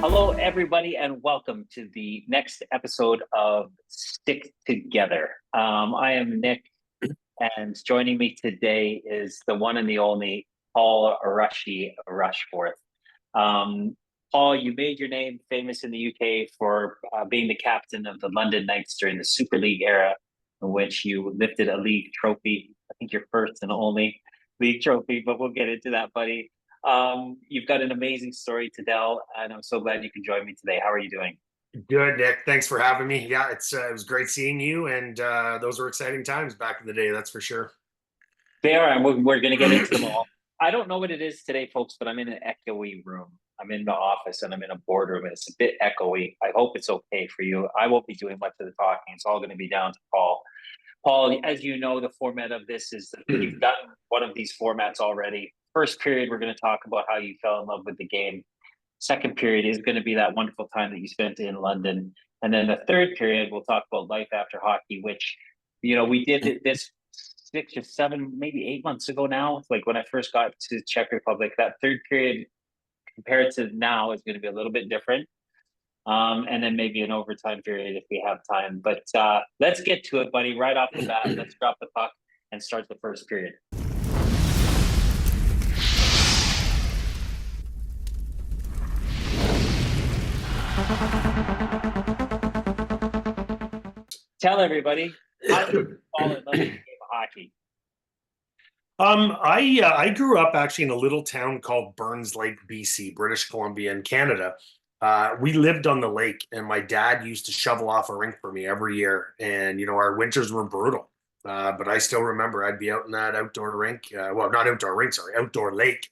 Hello, everybody, and welcome to the next episode of Stick Together. I am Nick, and joining me today is the one and the only Paul Rushforth. Um, Paul, you made your name famous in the UK for being the captain of the London Knights during the Super League era, in which you lifted a league trophy. I think your first and only league trophy, but we'll get into that, buddy. You've got an amazing story to tell, and I'm so glad you can join me today. How are you doing? Good, Nick. Thanks for having me. Yeah, it was great seeing you, and those were exciting times back in the day. That's for sure. They are, and we're going to get into them all. I don't know what it is today, folks, but I'm in an echoey room. I'm in the office and I'm in a boardroom, and it's a bit echoey. I hope it's okay for you. I won't be doing much of the talking. It's all going to be down to Paul. Paul, as you know, the format of this is that you've done one of these formats already. First period, we're going to talk about how you fell in love with the game. Second period is going to be that wonderful time that you spent in London. And then the third period, we'll talk about life after hockey, which, we did this 6 or 7, maybe 8 months ago now. It's like when I first got to Czech Republic, that third period compared to now is going to be a little bit different. And then maybe an overtime period if we have time. But let's get to it, buddy. Right off the bat, let's drop the puck and start the first period. Tell everybody how did you fall in love with the game of hockey? I grew up actually in a little town called Burns Lake, BC, British Columbia in Canada. We lived on the lake, and my dad used to shovel off a rink for me every year. And our winters were brutal, but I still remember I'd be out in that outdoor rink. Well, not outdoor rink, sorry, outdoor lake,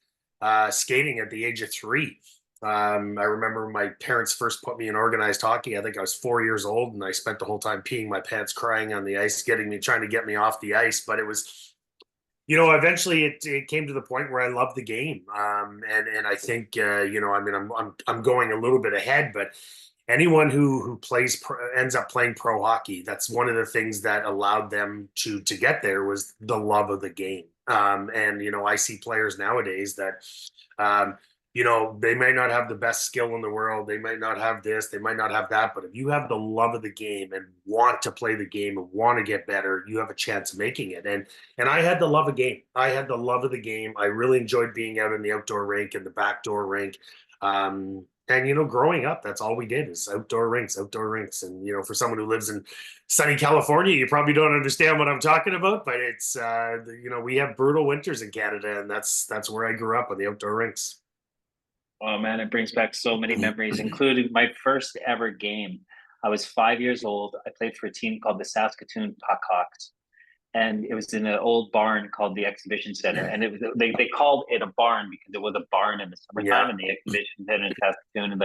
skating at the age of 3. I remember my parents first put me in organized hockey. I think I was 4 years old, and I spent the whole time peeing my pants, crying on the ice, trying to get me off the ice. But it was, eventually it came to the point where I loved the game. And I think, I'm going a little bit ahead, but anyone who ends up playing pro hockey, that's one of the things that allowed them to get there was the love of the game. And I see players nowadays that, they might not have the best skill in the world. They might not have this, they might not have that. But if you have the love of the game and want to play the game and want to get better, you have a chance of making it. And I had the love of game. I had the love of the game. I really enjoyed being out in the outdoor rink and the backdoor rink. And growing up, that's all we did is outdoor rinks. And for someone who lives in sunny California, you probably don't understand what I'm talking about. But it's we have brutal winters in Canada, and that's where I grew up, on the outdoor rinks. Oh man, it brings back so many memories, including my first ever game. I was 5 years old. I played for a team called the Saskatoon Puckhawks, and it was in an old barn called the Exhibition Center. And it was they called it a barn because it was a barn in the summertime Yeah. in the Exhibition Center in Saskatoon, and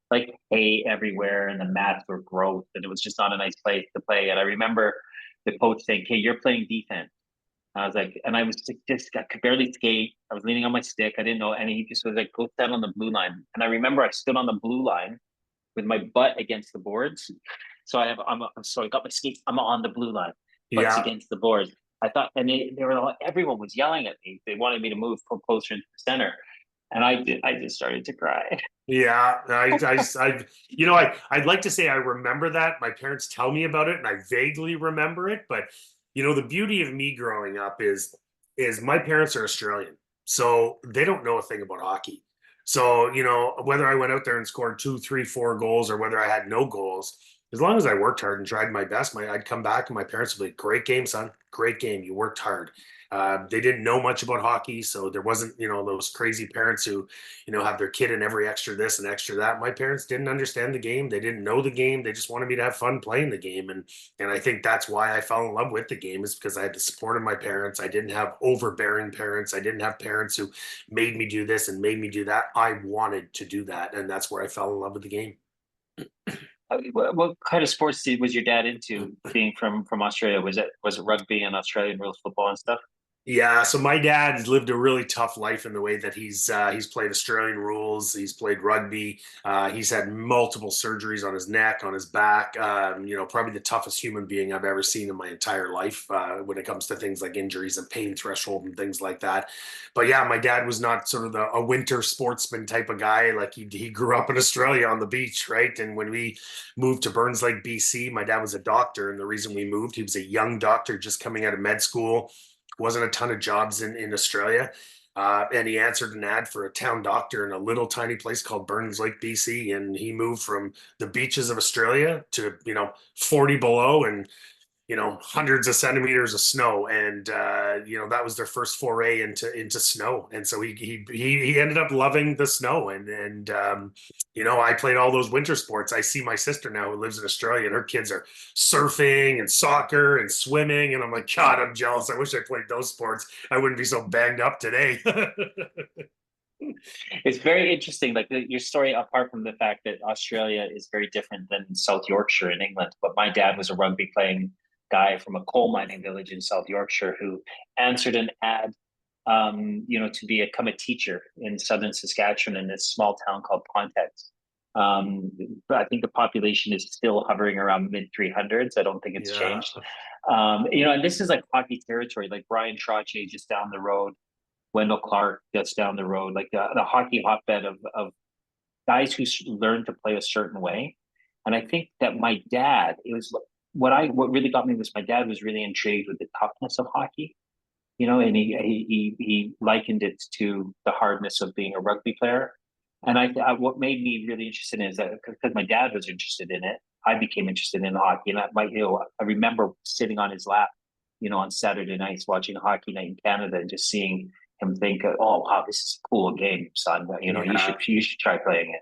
like hay everywhere, and the mats were gross, and it was just not a nice place to play. And I remember the coach saying, "Hey, you're playing defense." I was like, and I was just I could barely skate. I was leaning on my stick. I didn't know, and he just was like, "Go stand on the blue line." And I remember I stood on the blue line with my butt against the boards. So so I got my skates. I'm on the blue line, butts Yeah. against the boards. I thought, and they were all, everyone was yelling at me. They wanted me to move closer into the center, and I did. I just started to cry. Yeah, I'd like to say I remember that. My parents tell me about it, and I vaguely remember it. But the beauty of me growing up is my parents are Australian, so they don't know a thing about hockey. So whether I went out there and scored 2, 3, 4 goals, or whether I had no goals, as long as I worked hard and tried my best, I'd come back and my parents would be like, "Great game, son. Great game. You worked hard." They didn't know much about hockey, so there wasn't, those crazy parents who, have their kid in every extra this and extra that. My parents didn't understand the game. They didn't know the game. They just wanted me to have fun playing the game. And I think that's why I fell in love with the game, is because I had the support of my parents. I didn't have overbearing parents. I didn't have parents who made me do this and made me do that. I wanted to do that. And that's where I fell in love with the game. What kind of sports was your dad into? Being from Australia, was it rugby and Australian rules football and stuff? Yeah, so my dad's lived a really tough life in the way that he's played Australian rules, he's played rugby, he's had multiple surgeries on his neck, on his back. Probably the toughest human being I've ever seen in my entire life when it comes to things like injuries and pain threshold and things like that. But yeah, my dad was not sort of a winter sportsman type of guy. Like he grew up in Australia on the beach, right? And when we moved to Burns Lake, BC, my dad was a doctor, and the reason we moved, he was a young doctor just coming out of med school, wasn't a ton of jobs in Australia. And he answered an ad for a town doctor in a little tiny place called Burns Lake, BC. And he moved from the beaches of Australia to, 40 below and hundreds of centimeters of snow, and that was their first foray into snow, and so he ended up loving the snow, and I played all those winter sports. I see my sister now who lives in Australia, and her kids are surfing and soccer and swimming, and I'm like, God, I'm jealous. I wish I played those sports. I wouldn't be so banged up today. It's very interesting, like your story, apart from the fact that Australia is very different than South Yorkshire in England. But my dad was a rugby playing guy from a coal mining village in South Yorkshire who answered an ad, to become a teacher in southern Saskatchewan in this small town called Pontex. I think the population is still hovering around mid 300s. I don't think it's Yeah. changed. And this is like hockey territory, like Brian Trottier just down the road, Wendell Clark just down the road, like the hockey hotbed of guys who learned to play a certain way. And I think that my dad, it was what really got me was my dad was really intrigued with the toughness of hockey, and he likened it to the hardness of being a rugby player. And what made me really interested in is that because my dad was interested in it, I became interested in hockey. And I remember sitting on his lap, on Saturday nights watching Hockey Night in Canada and just seeing him think, "Oh wow, this is a cool game, son. Yeah. You should try playing it."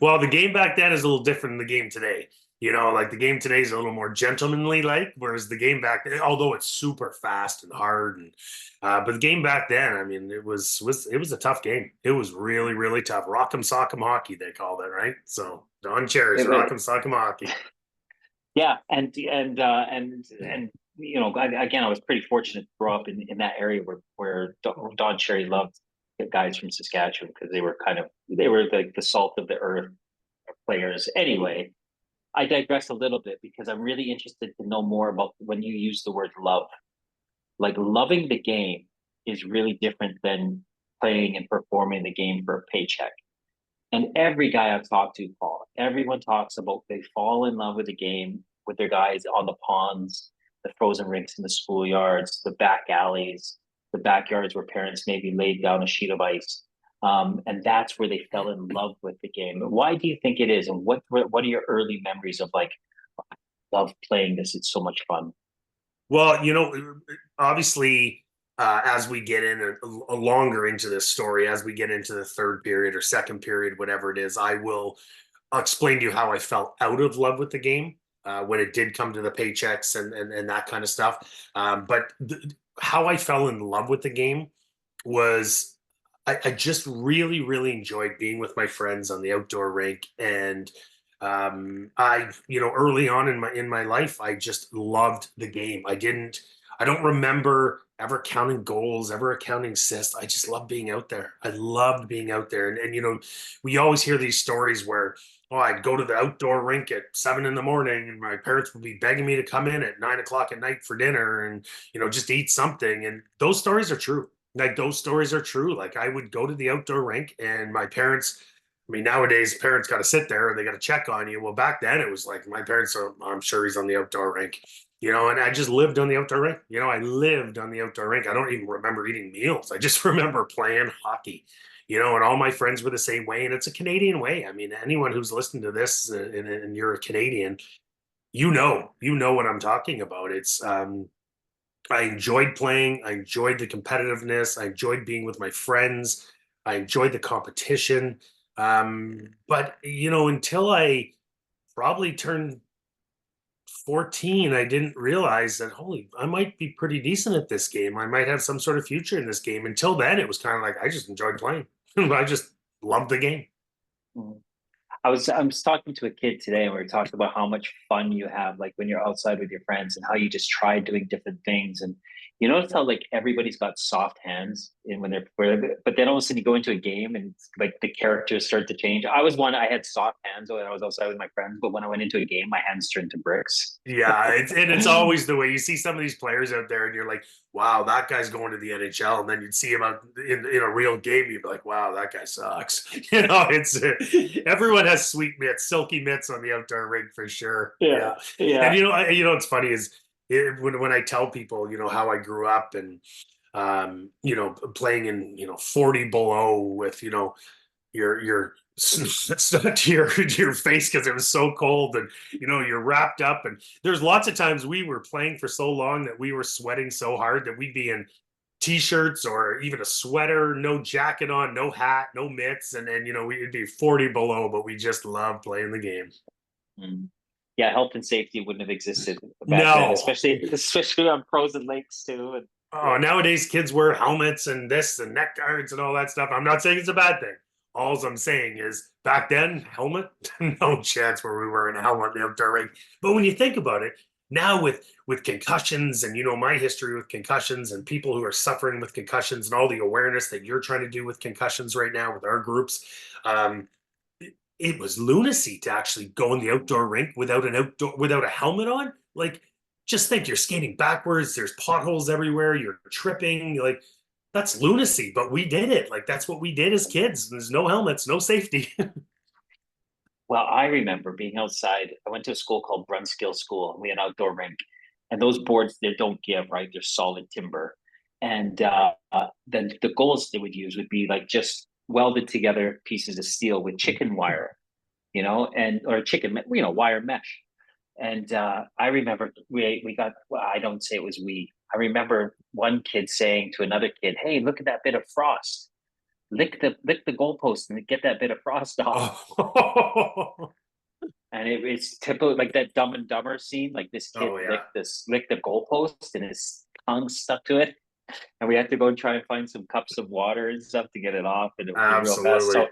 Well, the game back then is a little different than the game today. Like the game today is a little more gentlemanly, like, whereas the game back then, although it's super fast and hard, and but the game back then, I mean, it was a tough game. It was really really tough. Rock'em sock'em hockey, they called it, right? So Don Cherry's It, Rock'em sock'em hockey. Yeah, and again, I was pretty fortunate to grow up in that area where Don Cherry loved the guys from Saskatchewan because they were like the salt of the earth players. Anyway, I digress a little bit because I'm really interested to know more about when you use the word love. Like loving the game is really different than playing and performing the game for a paycheck. And every guy I've talked to, Paul, everyone talks about they fall in love with the game with their guys on the ponds, the frozen rinks in the schoolyards, the back alleys, the backyards where parents maybe laid down a sheet of ice. And that's where they fell in love with the game. Why do you think it is? And what are your early memories of like, I love playing this? It's so much fun. Well, obviously, as we get in a longer into this story, as we get into the third period or second period, whatever it is, I'll explain to you how I fell out of love with the game when it did come to the paychecks and that kind of stuff. But how I fell in love with the game was I just really, really enjoyed being with my friends on the outdoor rink. And early on in my life, I just loved the game. I don't remember ever counting goals, ever counting assists. I just loved being out there. I loved being out there. And we always hear these stories where, oh, I'd go to the outdoor rink at 7 in the morning and my parents would be begging me to come in at 9 o'clock at night for dinner and, just eat something. And those stories are true. Like those stories are true. Like I would go to the outdoor rink and my parents, I mean, nowadays parents got to sit there and they got to check on you. Well, back then it was like my parents are, I'm sure he's on the outdoor rink, and I just lived on the outdoor rink. I lived on the outdoor rink. I don't even remember eating meals. I just remember playing hockey, and all my friends were the same way. And it's a Canadian way. I mean, anyone who's listened to this and you're a Canadian, you know what I'm talking about. I enjoyed playing. I enjoyed the competitiveness. I enjoyed being with my friends. I enjoyed the competition. But until I probably turned 14, I didn't realize that, holy, I might be pretty decent at this game. I might have some sort of future in this game. Until then, it was kind of like I just enjoyed playing. I just loved the game. Mm. I was talking to a kid today, and we were talking about how much fun you have, like when you're outside with your friends, and how you just try doing different things. And you notice how like everybody's got soft hands, and but then all of a sudden you go into a game, and like the characters start to change. I was one, I had soft hands when I was outside with my friends, but when I went into a game, my hands turned to bricks. Yeah, it's always the way you see some of these players out there, and you're like, "Wow, that guy's going to the NHL." And then you'd see him out in a real game, you'd be like, "Wow, that guy sucks." It's everyone has sweet mitts, silky mitts on the outdoor rink for sure. Yeah, Yeah, and yeah. what's funny is when I tell people, how I grew up and playing in 40 below with your stuck to your face because it was so cold, and you're wrapped up, and there's lots of times we were playing for so long that we were sweating so hard that we'd be in t-shirts or even a sweater, no jacket on, no hat, no mitts, and then we'd be 40 below, but we just loved playing the game. Mm. Yeah, health and safety wouldn't have existed back then, No. especially on frozen lakes too. And Oh, yeah. nowadays kids wear helmets and this and neck guards and all that stuff. I'm not saying it's a bad thing. All I'm saying is back then, helmet, no chance where we were in a helmet in the outdoor ring. But when you think about it, now with concussions and my history with concussions and people who are suffering with concussions and all the awareness that you're trying to do with concussions right now with our groups, um, it was lunacy to actually go in the outdoor rink without a helmet on. Like, just think you're skating backwards, there's potholes everywhere, you're tripping, like that's lunacy, but we did it. Like that's what we did as kids. There's no helmets, no safety. Well, I remember being outside. I went to a school called Brunskill School, and we had an outdoor rink. And those boards, they don't give, right? They're solid timber. And then the goals they would use would be like just welded together pieces of steel with chicken wire, and or chicken, wire mesh. And I remember we got. Well, I don't say it was we. I remember one kid saying to another kid, "Hey, look at that bit of frost. Lick the goalpost and get that bit of frost off." Oh. And it's typical, like that Dumb and Dumber scene. Like this kid Oh yeah, licked the goalpost, and his tongue stuck to it, and we had to go and try and find some cups of water and stuff to get it off, and it was a real mess. absolutely. So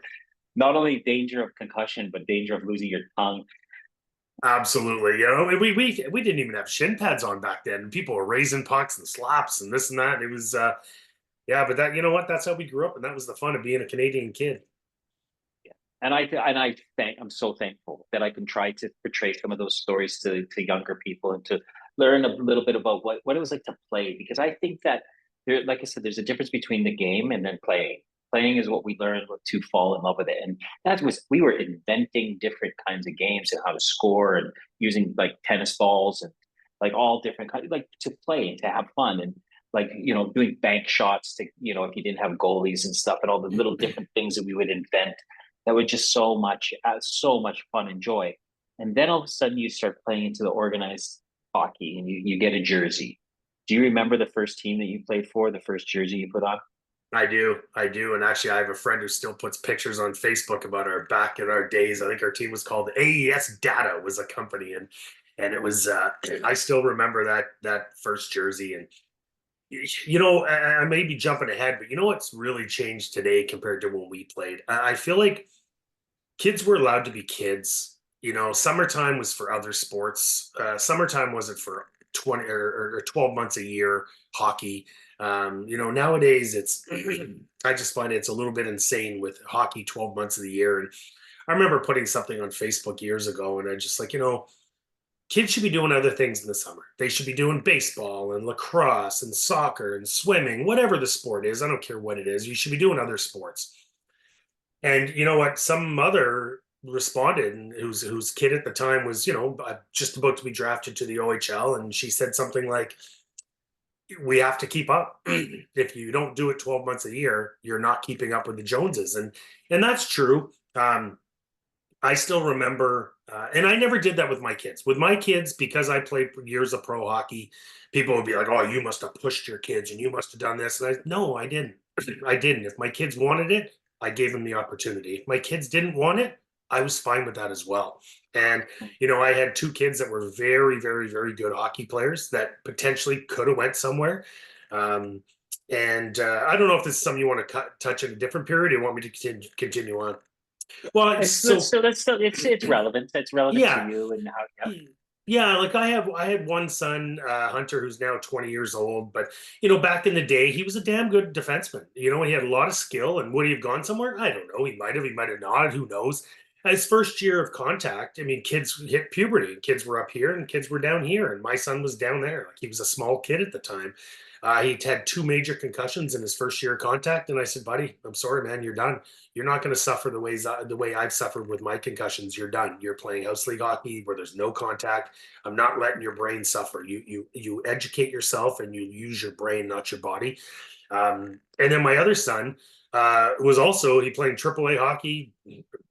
not only danger of concussion, but danger of losing your tongue. Absolutely. We didn't even have shin pads on back then. People were raising pucks and slaps and this and that. It was yeah, but that, that's how we grew up, and that was the fun of being a Canadian kid. I'm so thankful that I can try to portray some of those stories to younger people and to learn a little bit about what it was like to play, because I think that there, like I said, there's a difference between the game and then playing. Playing is what we learned to fall in love with it, and that was we were inventing different kinds of games and how to score and using like tennis balls and like all different kinds, like to play and to have fun, and like doing bank shots to if you didn't have goalies and stuff, and all the little different things that we would invent that were just so much fun and joy. And then all of a sudden you start playing into the organized hockey, and you get a jersey. Do you remember the first team that you played for, the first jersey you put on? I do, and actually, I have a friend who still puts pictures on Facebook about our back in our days. I think our team was called AES Data was a company, and it was. I still remember that first jersey, and I may be jumping ahead, but what's really changed today compared to when we played? I feel like kids were allowed to be kids. Summertime was for other sports. Summertime wasn't for 20 or 12 months a year hockey. Nowadays it's I just find it's a little bit insane with hockey 12 months of the year. And I remember putting something on Facebook years ago, and I just like, kids should be doing other things in the summer. They should be doing baseball and lacrosse and soccer and swimming, whatever the sport is. I don't care what it is. You should be doing other sports. And you know what? Some mother responded, and whose kid at the time was, just about to be drafted to the OHL, and she said something like, "We have to keep up. If you don't do it 12 months a year, you're not keeping up with the Joneses," and that's true. I still remember, and I never did that with my kids. With my kids, because I played years of pro hockey, people would be like, "Oh, you must have pushed your kids, and you must have done this." And no, I didn't. I didn't. If my kids wanted it, I gave them the opportunity. If my kids didn't want it, I was fine with that as well. And I had two kids that were very, very, very good hockey players that potentially could have went somewhere. Um, and I don't know if this is something you want to touch in a different period, or you want me to continue on. Well, It's so so that's still it's relevant. It's relevant to yeah, you and how. Yeah. yeah. Like I had one son, Hunter, who's now 20 years old. But back in the day, he was a damn good defenseman. He had a lot of skill. And would he have gone somewhere? I don't know. He might have. He might have not. Who knows? His first year of contact, I mean, kids hit puberty. Kids were up here, and kids were down here. And my son was down there. Like he was a small kid at the time. He'd had two major concussions in his first year of contact, and I said, "Buddy, I'm sorry, man. You're done. You're not going to suffer the way I've suffered with my concussions. You're done. You're playing house league hockey where there's no contact. I'm not letting your brain suffer. You educate yourself and you use your brain, not your body." And then my other son was also he played AAA hockey,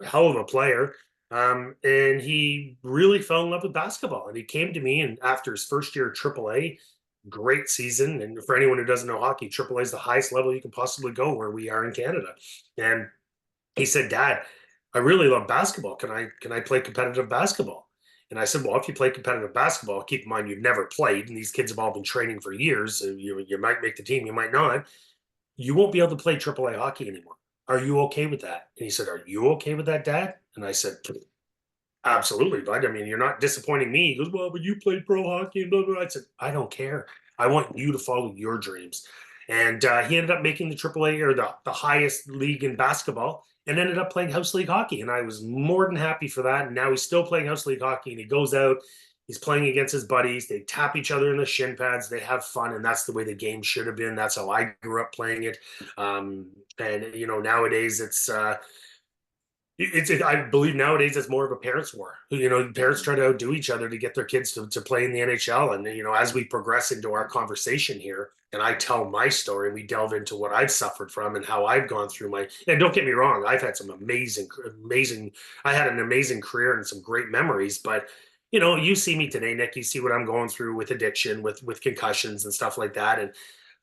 hell of a player. And he really fell in love with basketball. And he came to me, and after his first year of AAA, great season. And for anyone who doesn't know hockey, AAA is the highest level you can possibly go where we are in Canada. And he said, "Dad, I really love basketball. Can I play competitive basketball?" And I said, "Well, if you play competitive basketball, keep in mind you've never played, and these kids have all been training for years. So you might make the team, you might not. You won't be able to play AAA hockey anymore. Are you okay with that?" And he said, "Are you okay with that, Dad?" And I said, "Absolutely, bud. I mean, you're not disappointing me." He goes, "Well, but you played pro hockey and blah, blah, blah." I said, "I don't care. I want you to follow your dreams." And he ended up making the AAA or the highest league in basketball and ended up playing house league hockey. And I was more than happy for that. And now he's still playing house league hockey, and he goes out, he's playing against his buddies. They tap each other in the shin pads. They have fun. And that's the way the game should have been. That's how I grew up playing it. And nowadays I believe nowadays it's more of a parents' war. Parents try to outdo each other to get their kids to play in the NHL. And as we progress into our conversation here, and I tell my story, we delve into what I've suffered from and how I've gone through my. And don't get me wrong, I've had some amazing, amazing. I had an amazing career and some great memories. But you see me today, Nick. You see what I'm going through with addiction, with concussions and stuff like that. And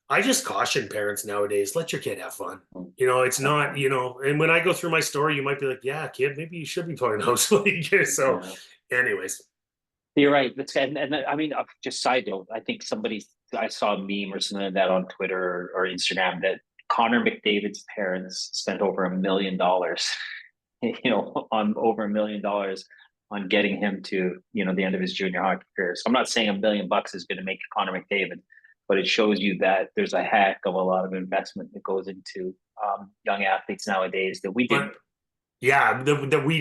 I just caution parents nowadays, let your kid have fun. It's not, and when I go through my story, you might be like, "Yeah, kid, maybe you should be playing house league." So, Yeah. anyways, You're right. And I mean, just side note, I saw a meme or something like that on Twitter or Instagram that Connor McDavid's parents spent over $1 million, on over $1 million on getting him to, the end of his junior hockey career. So I'm not saying $1 million is going to make Connor McDavid, but it shows you that there's a heck of a lot of investment that goes into young athletes nowadays that we didn't. but yeah, that we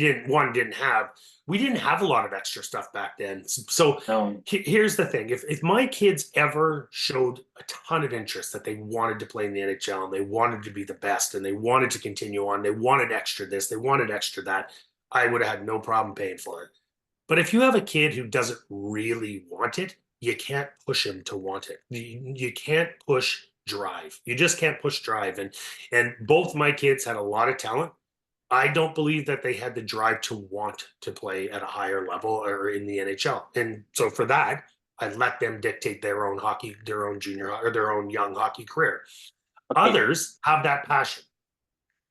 didn't have a lot of extra stuff back then. So No. here's the thing: if my kids ever showed a ton of interest that they wanted to play in the NHL and they wanted to be the best and they wanted to continue on, they wanted extra this, they wanted extra that, I would have had no problem paying for it. But if you have a kid who doesn't really want it, you can't push him to want it. You can't push drive. You just can't push drive. And both my kids had a lot of talent. I don't believe that they had the drive to want to play at a higher level or in the NHL. And so for that, I let them dictate their own hockey, their own junior or their own young hockey career. Okay. Others have that passion.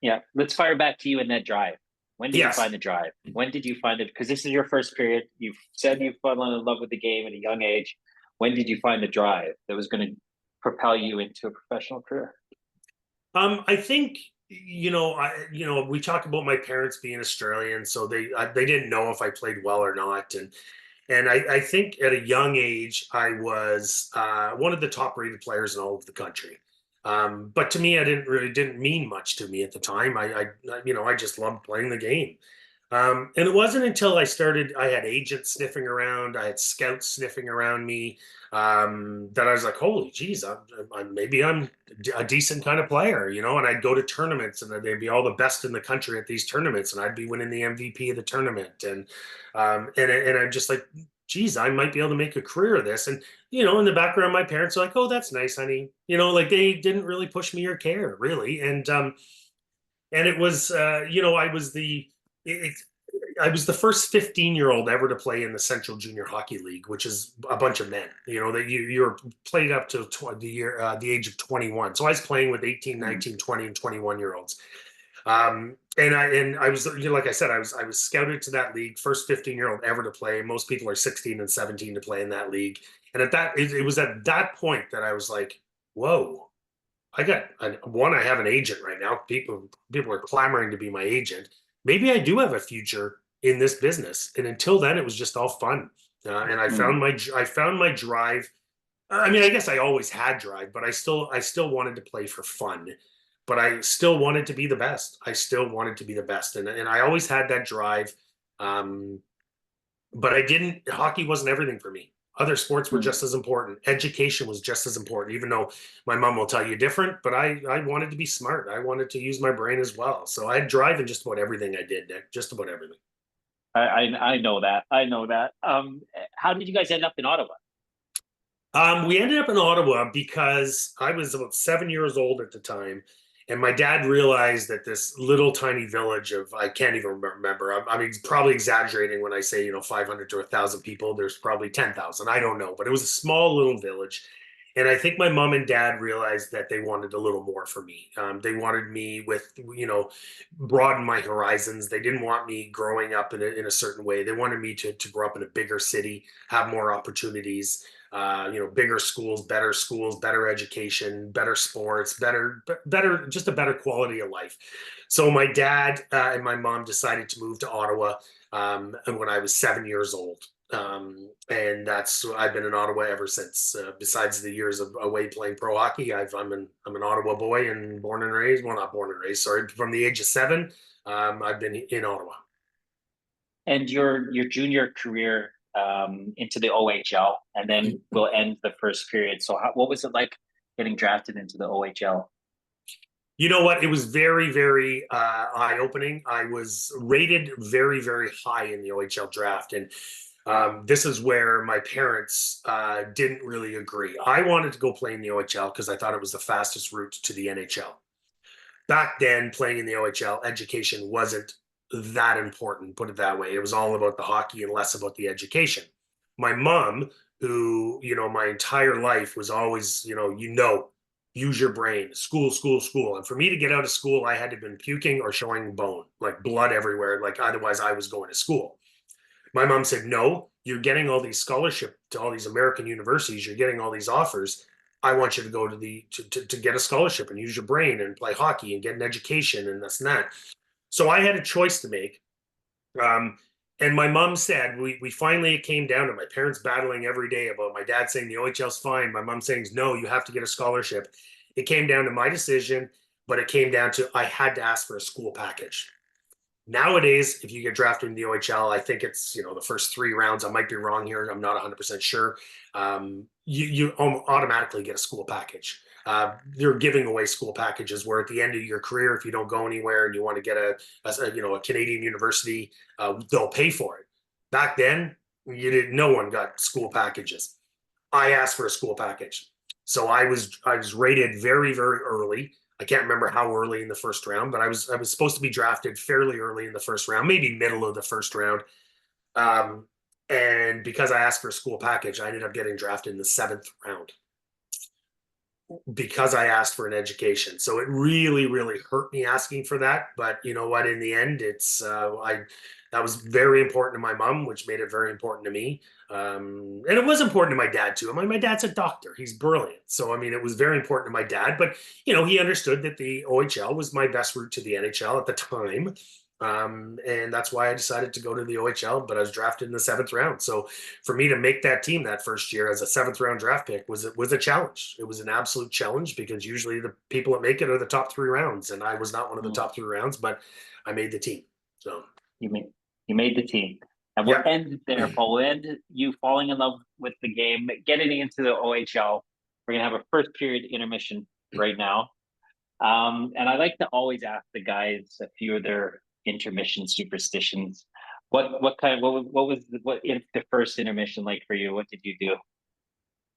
Yeah. Let's fire back to you in that drive. When did you Yes. find the drive? When did you find it? Because this is your first period. You've said you fell in love with the game at a young age. When did you find the drive that was going to propel you into a professional career? I think we talk about my parents being Australian, so they didn't know if I played well or not, and I think at a young age I was one of the top rated players in all of the country. But to me, I didn't mean much to me at the time. I just loved playing the game. And it wasn't until I had agents sniffing around, I had scouts sniffing around me, that I was like, "Holy geez, maybe I'm a decent kind of player," And I'd go to tournaments, and they'd be all the best in the country at these tournaments, and I'd be winning the MVP of the tournament, and I'm just like, "Geez, I might be able to make a career of this." And in the background, my parents are like, "Oh, that's nice, honey." Like they didn't really push me or care really, and it was, I was the it, I was the first 15-year-old ever to play in the Central Junior Hockey League, which is a bunch of men. You know, that you're played up to the age of 21. So I was playing with 18, Mm. 19, 20, and 21-year-olds. And I was, you know, like I said, I was scouted to that league, first 15-year-old ever to play. Most people are 16 and 17 to play in that league. And it was at that point that I was like, whoa, I have an agent right now. People are clamoring to be my agent. Maybe I do have a future in this business. And until then, it was just all fun. And Mm. I found my drive. I mean, I guess I always had drive, but I still wanted to play for fun. But I still wanted to be the best. I still wanted to be the best, and I always had that drive. Um, but I didn't. Hockey wasn't everything for me. Other sports were Mm. just as important. Education was just as important, even though my mom will tell you different. But I wanted to be smart. I wanted to use my brain as well. So I had drive in just about everything I did, Nick. Just about everything. I know that. I know that. How did you guys end up in Ottawa? We ended up in Ottawa because I was about 7 years old at the time, and my dad realized that this little tiny village of I can't even remember. I mean, probably exaggerating when I say 500 to 1,000 people. There's probably 10,000. I don't know, but it was a small little village, and I think my mom and dad realized that they wanted a little more for me. They wanted me with broaden my horizons. They didn't want me growing up in a certain way. They wanted me to grow up in a bigger city, have more opportunities, bigger schools, better education, better sports, just a better quality of life. So my dad and my mom decided to move to Ottawa, and when I was 7 years old. And I've been in Ottawa ever since. Besides the years of away playing pro hockey, I'm an Ottawa boy and born and raised. Well, not born and raised, sorry. From the age of 7, I've been in Ottawa. And your junior career into the OHL, and then we'll end the first period. So, what was it like getting drafted into the OHL? You know what? It was very, very eye opening. I was rated very, very high in the OHL draft. And this is where my parents didn't really agree. I wanted to go play in the OHL because I thought it was the fastest route to the NHL. Back then, playing in the OHL, education wasn't that important, put it that way. It was all about the hockey and less about the education. My mom, who, my entire life was always, use your brain, school, school, school. And for me to get out of school, I had to have been puking or showing bone, like blood everywhere. Like otherwise I was going to school. My mom said, no, you're getting all these scholarship to all these American universities. You're getting all these offers. I want you to go to get a scholarship and use your brain and play hockey and get an education and this and that. So I had a choice to make. Um, and my mom said, we finally came down to my parents battling every day about my dad saying the OHL's fine. My mom saying, no, you have to get a scholarship. It came down to my decision, but it came down to I had to ask for a school package. Nowadays, if you get drafted in the OHL, I think it's the first 3 rounds. I might be wrong here. I'm not 100% sure. You automatically get a school package. They're giving away school packages where at the end of your career, if you don't go anywhere and you want to get a Canadian university, they'll pay for it. Back then, you didn't. No one got school packages. I asked for a school package, so I was rated very, very early. I can't remember how early in the first round, but I was supposed to be drafted fairly early in the first round, maybe middle of the first round. Um, and because I asked for a school package, I ended up getting drafted in the 7th round because I asked for an education. So it really, really hurt me asking for that. But you know what? In the end, it's I that was very important to my mom, which made it very important to me. And it was important to my dad too. I mean, my dad's a doctor; he's brilliant. So I mean, it was very important to my dad. But he understood that the OHL was my best route to the NHL at the time. And that's why I decided to go to the OHL. But I was drafted in the 7th round. So for me to make that team that first year as a 7th round draft pick was a challenge. It was an absolute challenge because usually the people that make it are the top 3 rounds, and I was not one of the Mm. top 3 rounds, but I made the team. So You made you made the team, and we'll yeah, end it there, Paul. We'll end you falling in love with the game, getting into the OHL. We're gonna have a first period intermission right now, and I like to always ask the guys a few of their intermission superstitions. What if the first intermission like for you? What did you do?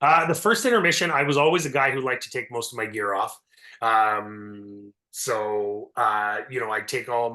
the first intermission, I was always a guy who liked to take most of my gear off. So I take all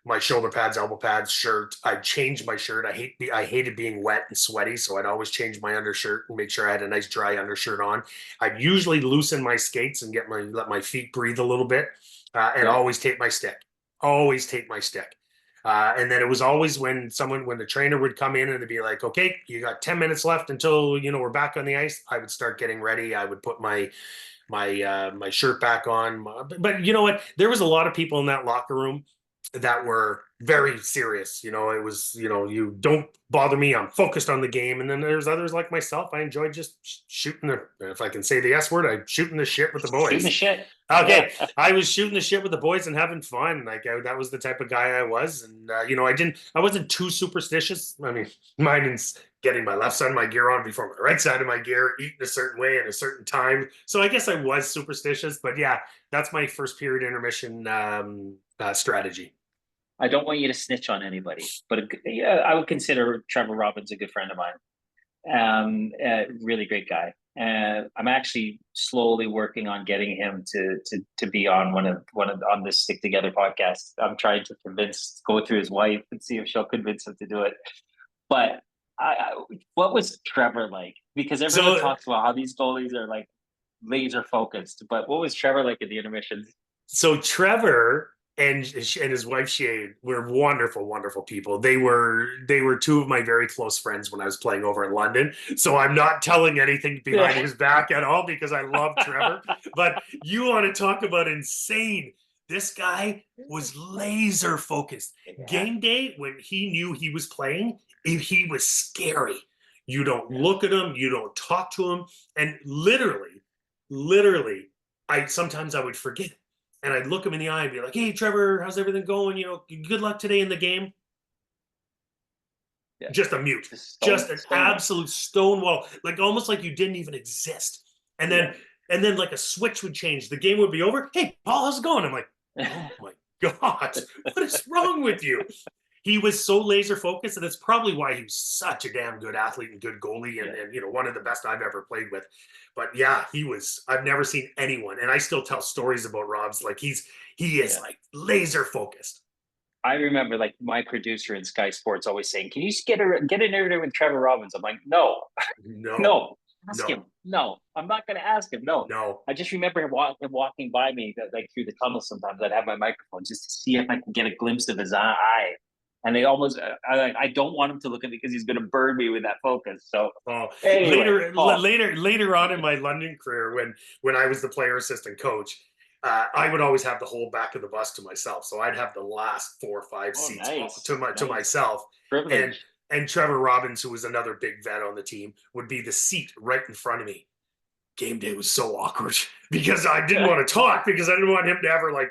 my shoulder pads, elbow pads, shirt. I'd change my shirt. I hated being wet and sweaty, so I'd always change my undershirt and make sure I had a nice dry undershirt on. I'd usually loosen my skates and let my feet breathe a little bit, and Yeah. always tape my stick. Always tape my stick. And then it was always when the trainer would come in and they'd be like, okay, you got 10 minutes left until, we're back on the ice. I would start getting ready. I would put my shirt back on. But you know what? There was a lot of people in that locker room that were very serious. It was, you don't bother me. I'm focused on the game. And then there's others like myself. I enjoy just shooting if I can say the S word, I'm shooting the shit with the boys. Shooting the shit. Okay, Yeah. I was shooting the shit with the boys and having fun. That was the type of guy I was, and I wasn't too superstitious. I mean, mine is getting my left side of my gear on before my right side of my gear, eating a certain way at a certain time. So I guess I was superstitious, but yeah, that's my first period intermission strategy. I don't want you to snitch on anybody, but yeah, I would consider Trevor Robbins a good friend of mine. Really great guy. And I'm actually slowly working on getting him to be on on this Stick Together podcast. I'm trying to go through his wife and see if she'll convince him to do it. But what was Trevor like? Because everyone talks about how these goalies are like laser focused, but what was Trevor like in the intermissions? So Trevor and his wife Shade were wonderful, wonderful people. They were two of my very close friends when I was playing over in London. So I'm not telling anything behind his back at all because I love Trevor. But you want to talk about insane. This guy was laser focused. Yeah. Game day, when he knew he was playing, he was scary. You don't look at him, you don't talk to him, and literally, sometimes I would forget. And I'd look him in the eye and be like, hey, Trevor, how's everything going? Good luck today in the game. Yeah. Just a mute. Just an absolute stone wall. Like almost like you didn't even exist. And then like a switch would change. The game would be over. Hey, Paul, how's it going? I'm like, oh my God, what is wrong with you? He was so laser focused, and that's probably why he was such a damn good athlete and good goalie, and one of the best I've ever played with. But yeah, I've never seen anyone, and I still tell stories about Rob's. Like he is like laser focused. I remember like my producer in Sky Sports always saying, "Can you get an interview with Trevor Robbins?" I'm like, no. Ask him. No, I'm not going to ask him. No. I just remember him walking by me like through the tunnel. Sometimes I'd have my microphone just to see if I can get a glimpse of his eye. And they almost, I don't want him to look at me because he's going to burn me with that focus. So anyway, later on in my London career, when I was the player assistant coach, I would always have the whole back of the bus to myself. So I'd have the last 4 or 5 seats to myself. Privilege. And Trevor Robbins, who was another big vet on the team, would be the seat right in front of me. Game day was so awkward because I didn't want to talk because I didn't want him to ever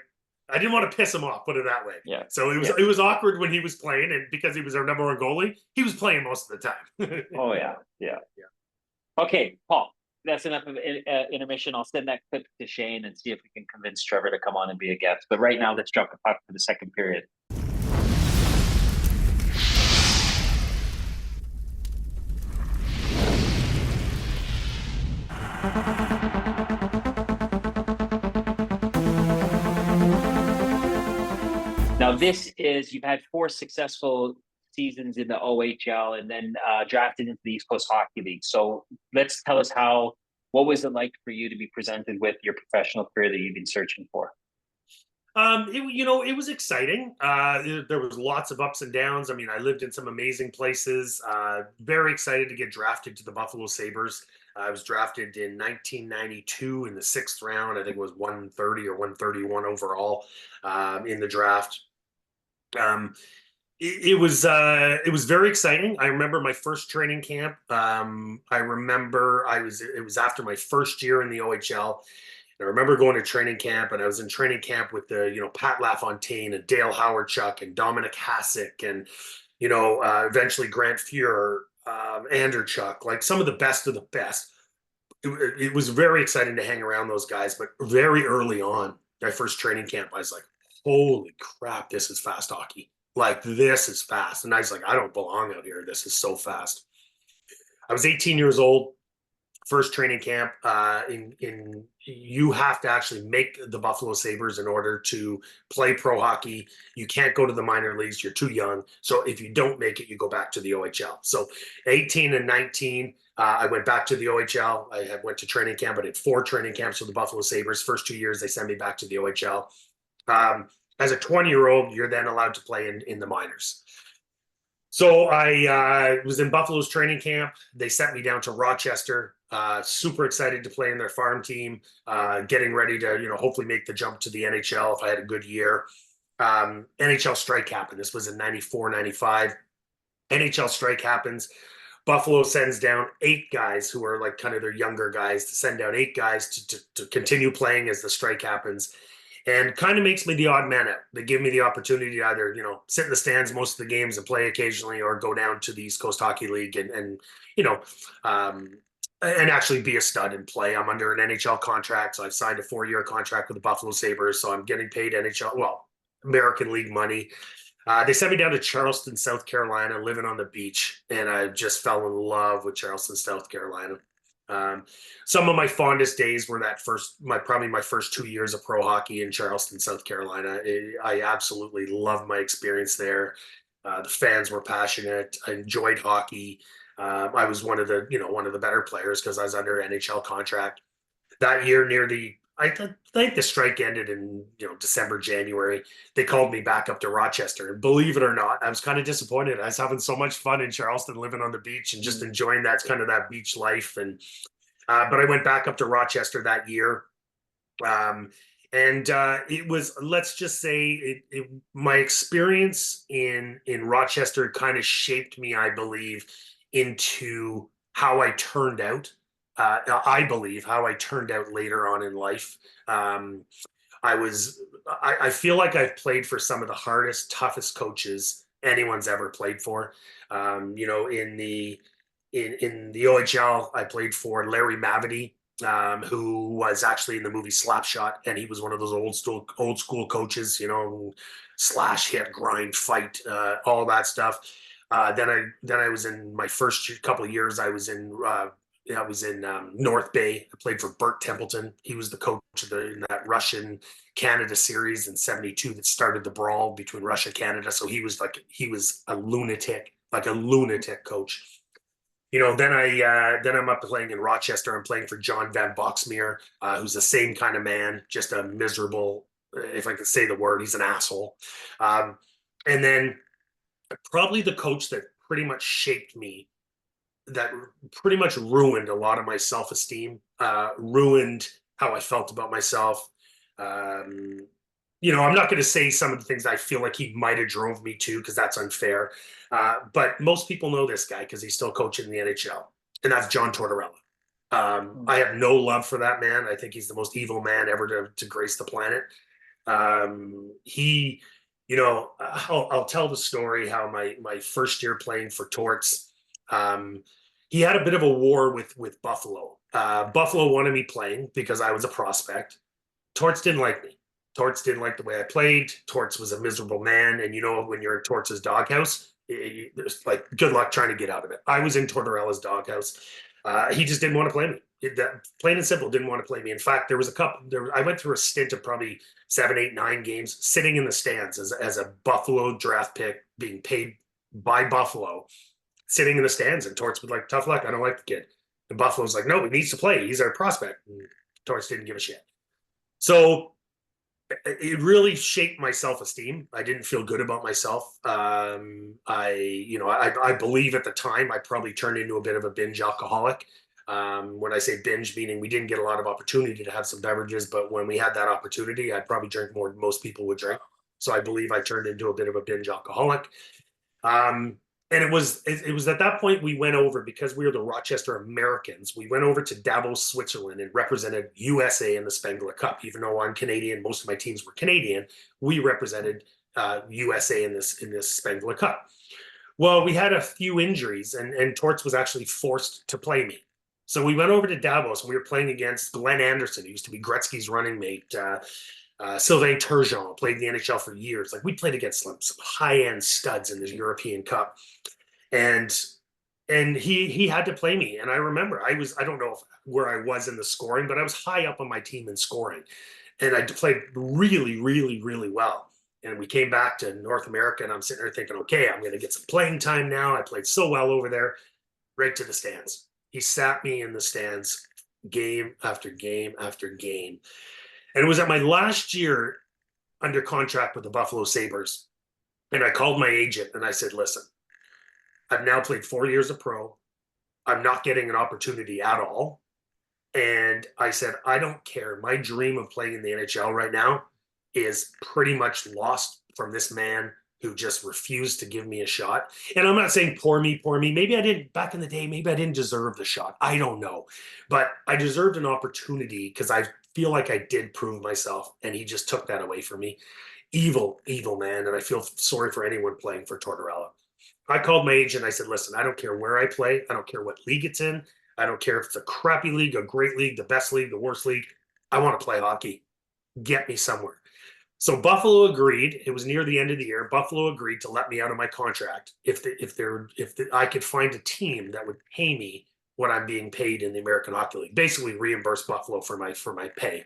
I didn't want to piss him off, put it that way. Yeah. So it was awkward when he was playing, and because he was our number one goalie, he was playing most of the time. Oh yeah. Okay, Paul, that's enough of intermission. I'll send that clip to Shane and see if we can convince Trevor to come on and be a guest. But right now, let's drop the puck for the second period. Now, you've had 4 successful seasons in the OHL and then drafted into the East Coast Hockey League. So tell us what was it like for you to be presented with your professional career that you've been searching for? It was exciting. There was lots of ups and downs. I mean, I lived in some amazing places. Very excited to get drafted to the Buffalo Sabres. I was drafted in 1992 in the 6th round. I think it was 130 or 131 overall in the draft. It was very exciting. I remember my first training camp. I remember it was after my first year in the OHL. I remember going to training camp, and I was in training camp with Pat LaFontaine and Dale Howard-Chuck and Dominic Hasek and eventually Grant Fuhrer, Anderchuk, like some of the best. It was very exciting to hang around those guys, but very early on, my first training camp, I was like, holy crap, this is fast hockey. Like, this is fast. And I was like, I don't belong out here. This is so fast. I was 18 years old, first training camp in you have to actually make the Buffalo Sabres in order to play pro hockey. You can't go to the minor leagues. You're too young. So if you don't make it, you go back to the OHL. So 18 and 19, I went back to the OHL. I went to training camp. I did 4 training camps with the Buffalo Sabres. First 2 years, they sent me back to the OHL. As a 20-year-old, you're then allowed to play in the minors. So I was in Buffalo's training camp. They sent me down to Rochester. Super excited to play in their farm team. Getting ready to, hopefully make the jump to the NHL if I had a good year. NHL strike happened. This was in 94, 95. NHL strike happens. Buffalo sends down 8 guys who are like kind of their younger guys to send down 8 guys to continue playing as the strike happens, and kind of makes me the odd man out. They give me the opportunity to either, sit in the stands most of the games and play occasionally, or go down to the East Coast Hockey League and you know, um, and actually be a stud and play. I'm under an NHL contract, so I've signed a 4-year contract with the Buffalo Sabres, so I'm getting paid American League money. They sent me down to Charleston, South Carolina, living on the beach, and I just fell in love with Charleston, South Carolina. Um, some of my fondest days were probably my first 2 years of pro hockey in Charleston, South Carolina. I absolutely loved my experience there. The fans were passionate. I enjoyed hockey. I was one of the better players because I was under NHL contract that year. I think the strike ended in December, January. They called me back up to Rochester, and believe it or not, I was kind of disappointed. I was having so much fun in Charleston, living on the beach and just enjoying that beach life. And but I went back up to Rochester that year. And it was, let's just say, my experience in Rochester kind of shaped me, I believe, into how I turned out. I believe how I turned out later on in life. Um, I feel like I've played for some of the hardest, toughest coaches anyone's ever played for. In the OHL, I played for Larry Mavety, who was actually in the movie Slapshot, and he was one of those old school coaches, slash, hit, grind, fight, all that stuff. Then I was in my first couple of years. I was in North Bay. I played for Burt Templeton. He was the coach in that Russian Canada series in '72 that started the brawl between Russia and Canada. So he was a lunatic, like a lunatic coach. Then I'm up playing in Rochester. I'm playing for John Van Boxmeer, who's the same kind of man, just a miserable, if I could say the word, he's an asshole. And then probably the coach that pretty much shaped me, that pretty much ruined a lot of my self-esteem, ruined how I felt about myself. Um, I'm not going to say some of the things I feel like he might have drove me to, because that's unfair. But most people know this guy because he's still coaching in the NHL, and that's John Tortorella. I have no love for that man. I think he's the most evil man ever to grace the planet. I'll tell the story how my first year playing for Torts, he had a bit of a war with Buffalo. Buffalo wanted me playing because I was a prospect. Torts didn't like me. Torts didn't like the way I played. Torts was a miserable man, and when you're in Torts' doghouse, it's like good luck trying to get out of it. I was in Tortorella's doghouse. He just didn't want to play me. Plain and simple, didn't want to play me. In fact, there was a couple. I went through a stint of probably 7, 8, 9 games sitting in the stands as a Buffalo draft pick, being paid by Buffalo, sitting in the stands, and Torts was like, "Tough luck. I don't like the kid." And Buffalo's like, "No, he needs to play. He's our prospect." And Torts didn't give a shit. So it really shaped my self-esteem. I didn't feel good about myself. I believe at the time I probably turned into a bit of a binge alcoholic. When I say binge, meaning we didn't get a lot of opportunity to have some beverages, but when we had that opportunity, I'd probably drink more than most people would drink. So I believe I turned into a bit of a binge alcoholic. And it was at that point we went over, because we were the Rochester Americans. We went over to Davos, Switzerland, and represented USA in the Spengler Cup. Even though I'm Canadian, most of my teams were Canadian. We represented USA in this Spengler Cup. Well, we had a few injuries, and Torts was actually forced to play me. So we went over to Davos, and we were playing against Glenn Anderson, who used to be Gretzky's running mate. Sylvain Turgeon played in the NHL for years. Like, we played against some high-end studs in this European Cup. And and he had to play me. And I remember I don't know where I was in the scoring, but I was high up on my team in scoring, and I played really, really, really well. And we came back to North America, and I'm sitting there thinking, okay, I'm going to get some playing time now. I played so well over there. Right to the stands. He sat me in the stands game after game after game. And it was at my last year under contract with the Buffalo Sabres. And I called my agent and I said, listen, I've now played 4 years of pro. I'm not getting an opportunity at all. And I said, I don't care. My dream of playing in the NHL right now is pretty much lost from this man who just refused to give me a shot. And I'm not saying poor me, poor me. Maybe I didn't back in the day. Maybe I didn't deserve the shot. I don't know. But I deserved an opportunity because I feel like I did prove myself. And he just took that away from me. Evil, evil man. And I feel sorry for anyone playing for Tortorella. I called my agent. I said, listen, I don't care where I play. I don't care what league it's in. I don't care if it's a crappy league, a great league, the best league, the worst league. I want to play hockey. Get me somewhere. So Buffalo agreed. It was near the end of the year. Buffalo agreed to let me out of my contract if I could find a team that would pay me what I'm being paid in the American Hockey League. Basically, reimburse Buffalo for my pay.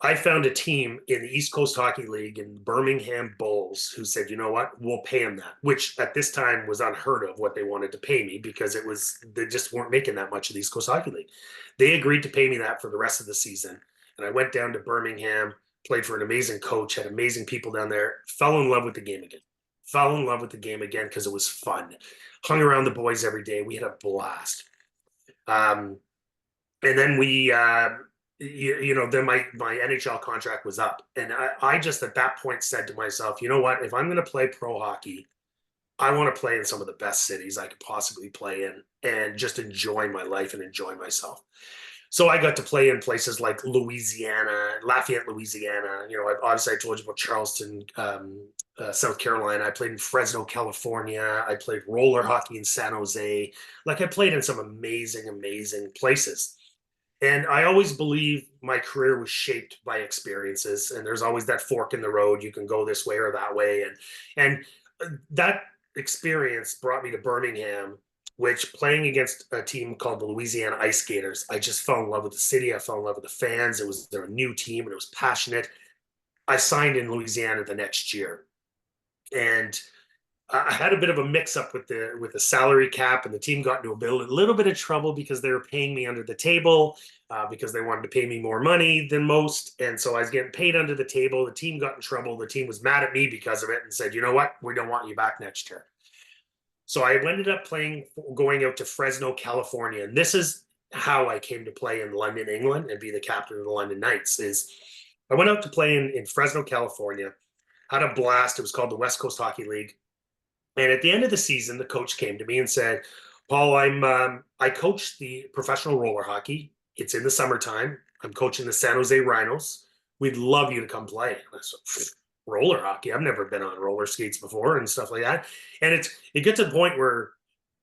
I found a team in the East Coast Hockey League in Birmingham Bulls who said, you know what, we'll pay him that, which at this time was unheard of what they wanted to pay me because they just weren't making that much of the East Coast Hockey League. They agreed to pay me that for the rest of the season. And I went down to Birmingham, played for an amazing coach, had amazing people down there, fell in love with the game again. Fell in love with the game again because it was fun. Hung around the boys every day. We had a blast. And then then my NHL contract was up. And I just at that point said to myself, you know what? If I'm going to play pro hockey, I want to play in some of the best cities I could possibly play in and just enjoy my life and enjoy myself. So I got to play in places like Louisiana, Lafayette, Louisiana. Obviously I told you about Charleston, South Carolina. I played in Fresno, California. I played roller hockey in San Jose. Like I played in some amazing, amazing places. And I always believe my career was shaped by experiences, and there's always that fork in the road. You can go this way or that way, and that experience brought me to Birmingham, which playing against a team called the Louisiana Ice Skaters, I just fell in love with the city. I fell in love with the fans. They're a new team, and it was passionate. I signed in Louisiana the next year, and I had a bit of a mix up with the salary cap, and the team got into a little bit of trouble because they were paying me under the table because they wanted to pay me more money than most, and so I was getting paid under the table. The team got in trouble. The team was mad at me because of it and said, "You know what? We don't want you back next year." So I ended up going out to Fresno, California, and this is how I came to play in London, England, and be the captain of the London Knights. Is I went out to play in Fresno, California, had a blast. It was called the West Coast Hockey League. And at the end of the season, the coach came to me and said, "Paul, I coach the professional roller hockey. It's in the summertime. I'm coaching the San Jose Rhinos. We'd love you to come play." And I said, "Roller hockey? I've never been on roller skates before and stuff like that." And it gets to the point where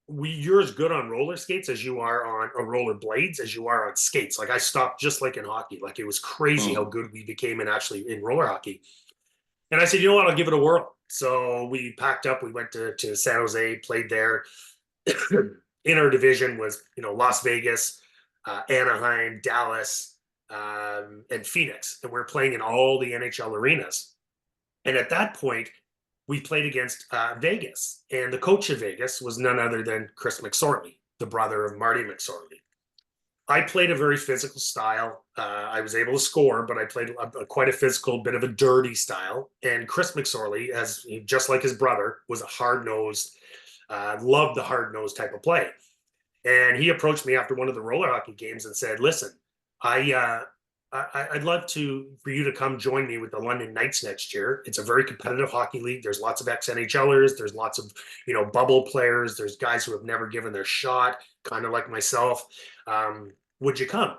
you're as good on roller skates as you are on roller blades as you are on skates. Like I stopped just like in hockey. Like it was crazy how good we became in roller hockey. And I said, you know what, I'll give it a whirl. So we packed up, we went to San Jose, played there. In our division was, Las Vegas, Anaheim, Dallas, and Phoenix. And we're playing in all the NHL arenas. And at that point, we played against Vegas. And the coach of Vegas was none other than Chris McSorley, the brother of Marty McSorley. I played a very physical style. I was able to score, but I played quite a physical, bit of a dirty style. And Chris McSorley, just like his brother, was a hard-nosed, loved the hard-nosed type of play. And he approached me after one of the roller hockey games and said, "Listen, I'd love for you to come join me with the London Knights next year. It's a very competitive hockey league. There's lots of ex-NHLers. There's lots of, bubble players. There's guys who have never given their shot, kind of like myself. Would you come?"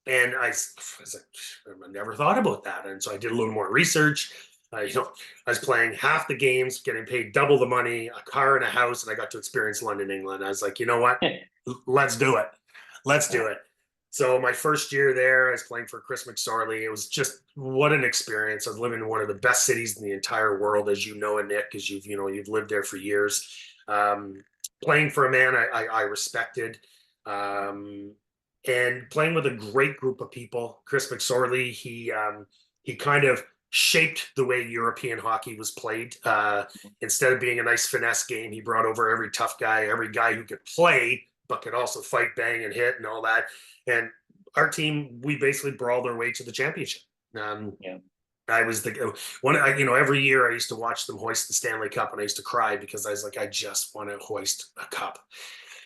And I was like, I never thought about that. And so I did a little more research. I was playing half the games, getting paid double the money, a car and a house, and I got to experience London, England. I was like, you know what? Let's do it. Let's do it. So my first year there, I was playing for Chris McSorley. It was just what an experience. I was living in one of the best cities in the entire world, as you know, Nick, because you've lived there for years. playing for a man I respected, um, and playing with a great group of people. Chris McSorley, he kind of shaped the way European hockey was played. Instead of being a nice finesse game, he brought over every tough guy, every guy who could play but could also fight, bang, and hit, and all that. And our team, we basically brawled our way to the championship. Yeah. I was the one, every year I used to watch them hoist the Stanley Cup, and I used to cry because I was like, I just want to hoist a cup.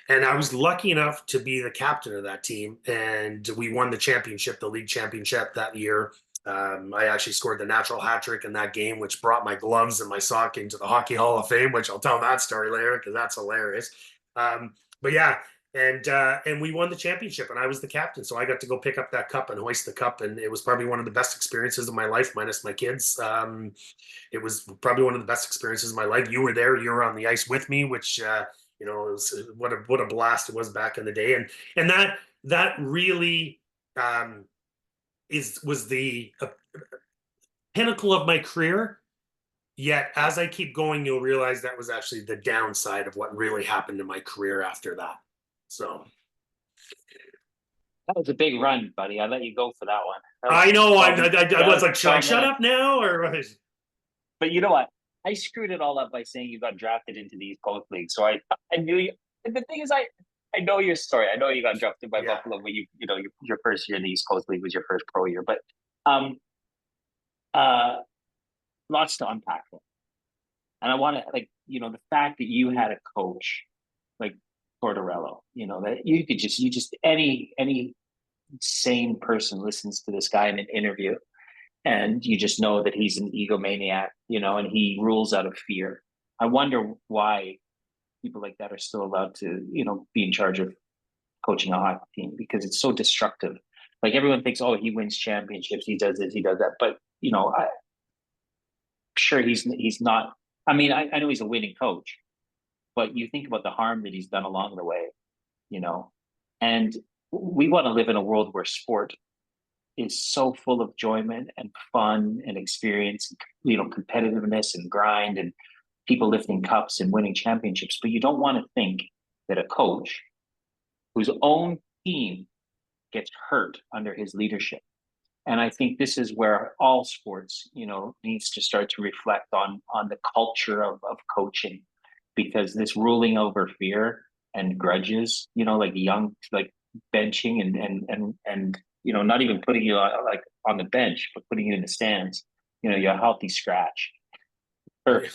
And I was lucky enough to be the captain of that team, and we won the championship, the league championship that year. I actually scored the natural hat trick in that game, which brought my gloves and my sock into the Hockey Hall of Fame, which I'll tell that story later because that's hilarious. But yeah, and we won the championship, and I was the captain, so I got to go pick up that cup and hoist the cup, and it was probably one of the best experiences of my life, minus my kids. It was probably one of the best experiences of my life. You were there, you were on the ice with me, which it was what a blast it was back in the day, and that really was the pinnacle of my career. Yet, as I keep going, you'll realize that was actually the downside of what really happened in my career after that. So That was a big run, buddy. I let you go for that one. I know I was like, should I 12 shut minutes. up now or what? But you know what? I screwed it all up by saying you got drafted into the East Coast League. So I knew you. And the thing is, I know your story. I know you got drafted by Yeah. Buffalo, but your first year in the East Coast League was your first pro year. But um, uh, lots to unpack there. And I want to the fact that you had a coach like Tortorello, that you just any sane person listens to this guy in an interview and you just know that he's an egomaniac, and he rules out of fear. I wonder why people like that are still allowed to, be in charge of coaching a hockey team because it's so destructive. Like everyone thinks, oh, he wins championships, he does this, he does that, but I'm sure he's not. I mean, I know he's a winning coach, but you think about the harm that he's done along the way, you know, and we want to live in a world where sport is so full of enjoyment and fun and experience, competitiveness and grind and people lifting cups and winning championships. But you don't want to think that a coach whose own team gets hurt under his leadership. And I think this is where all sports, needs to start to reflect on the culture of coaching, because this ruling over fear and grudges, like like benching and not even putting you on, like on the bench, but putting you in the stands, you're a healthy scratch. Or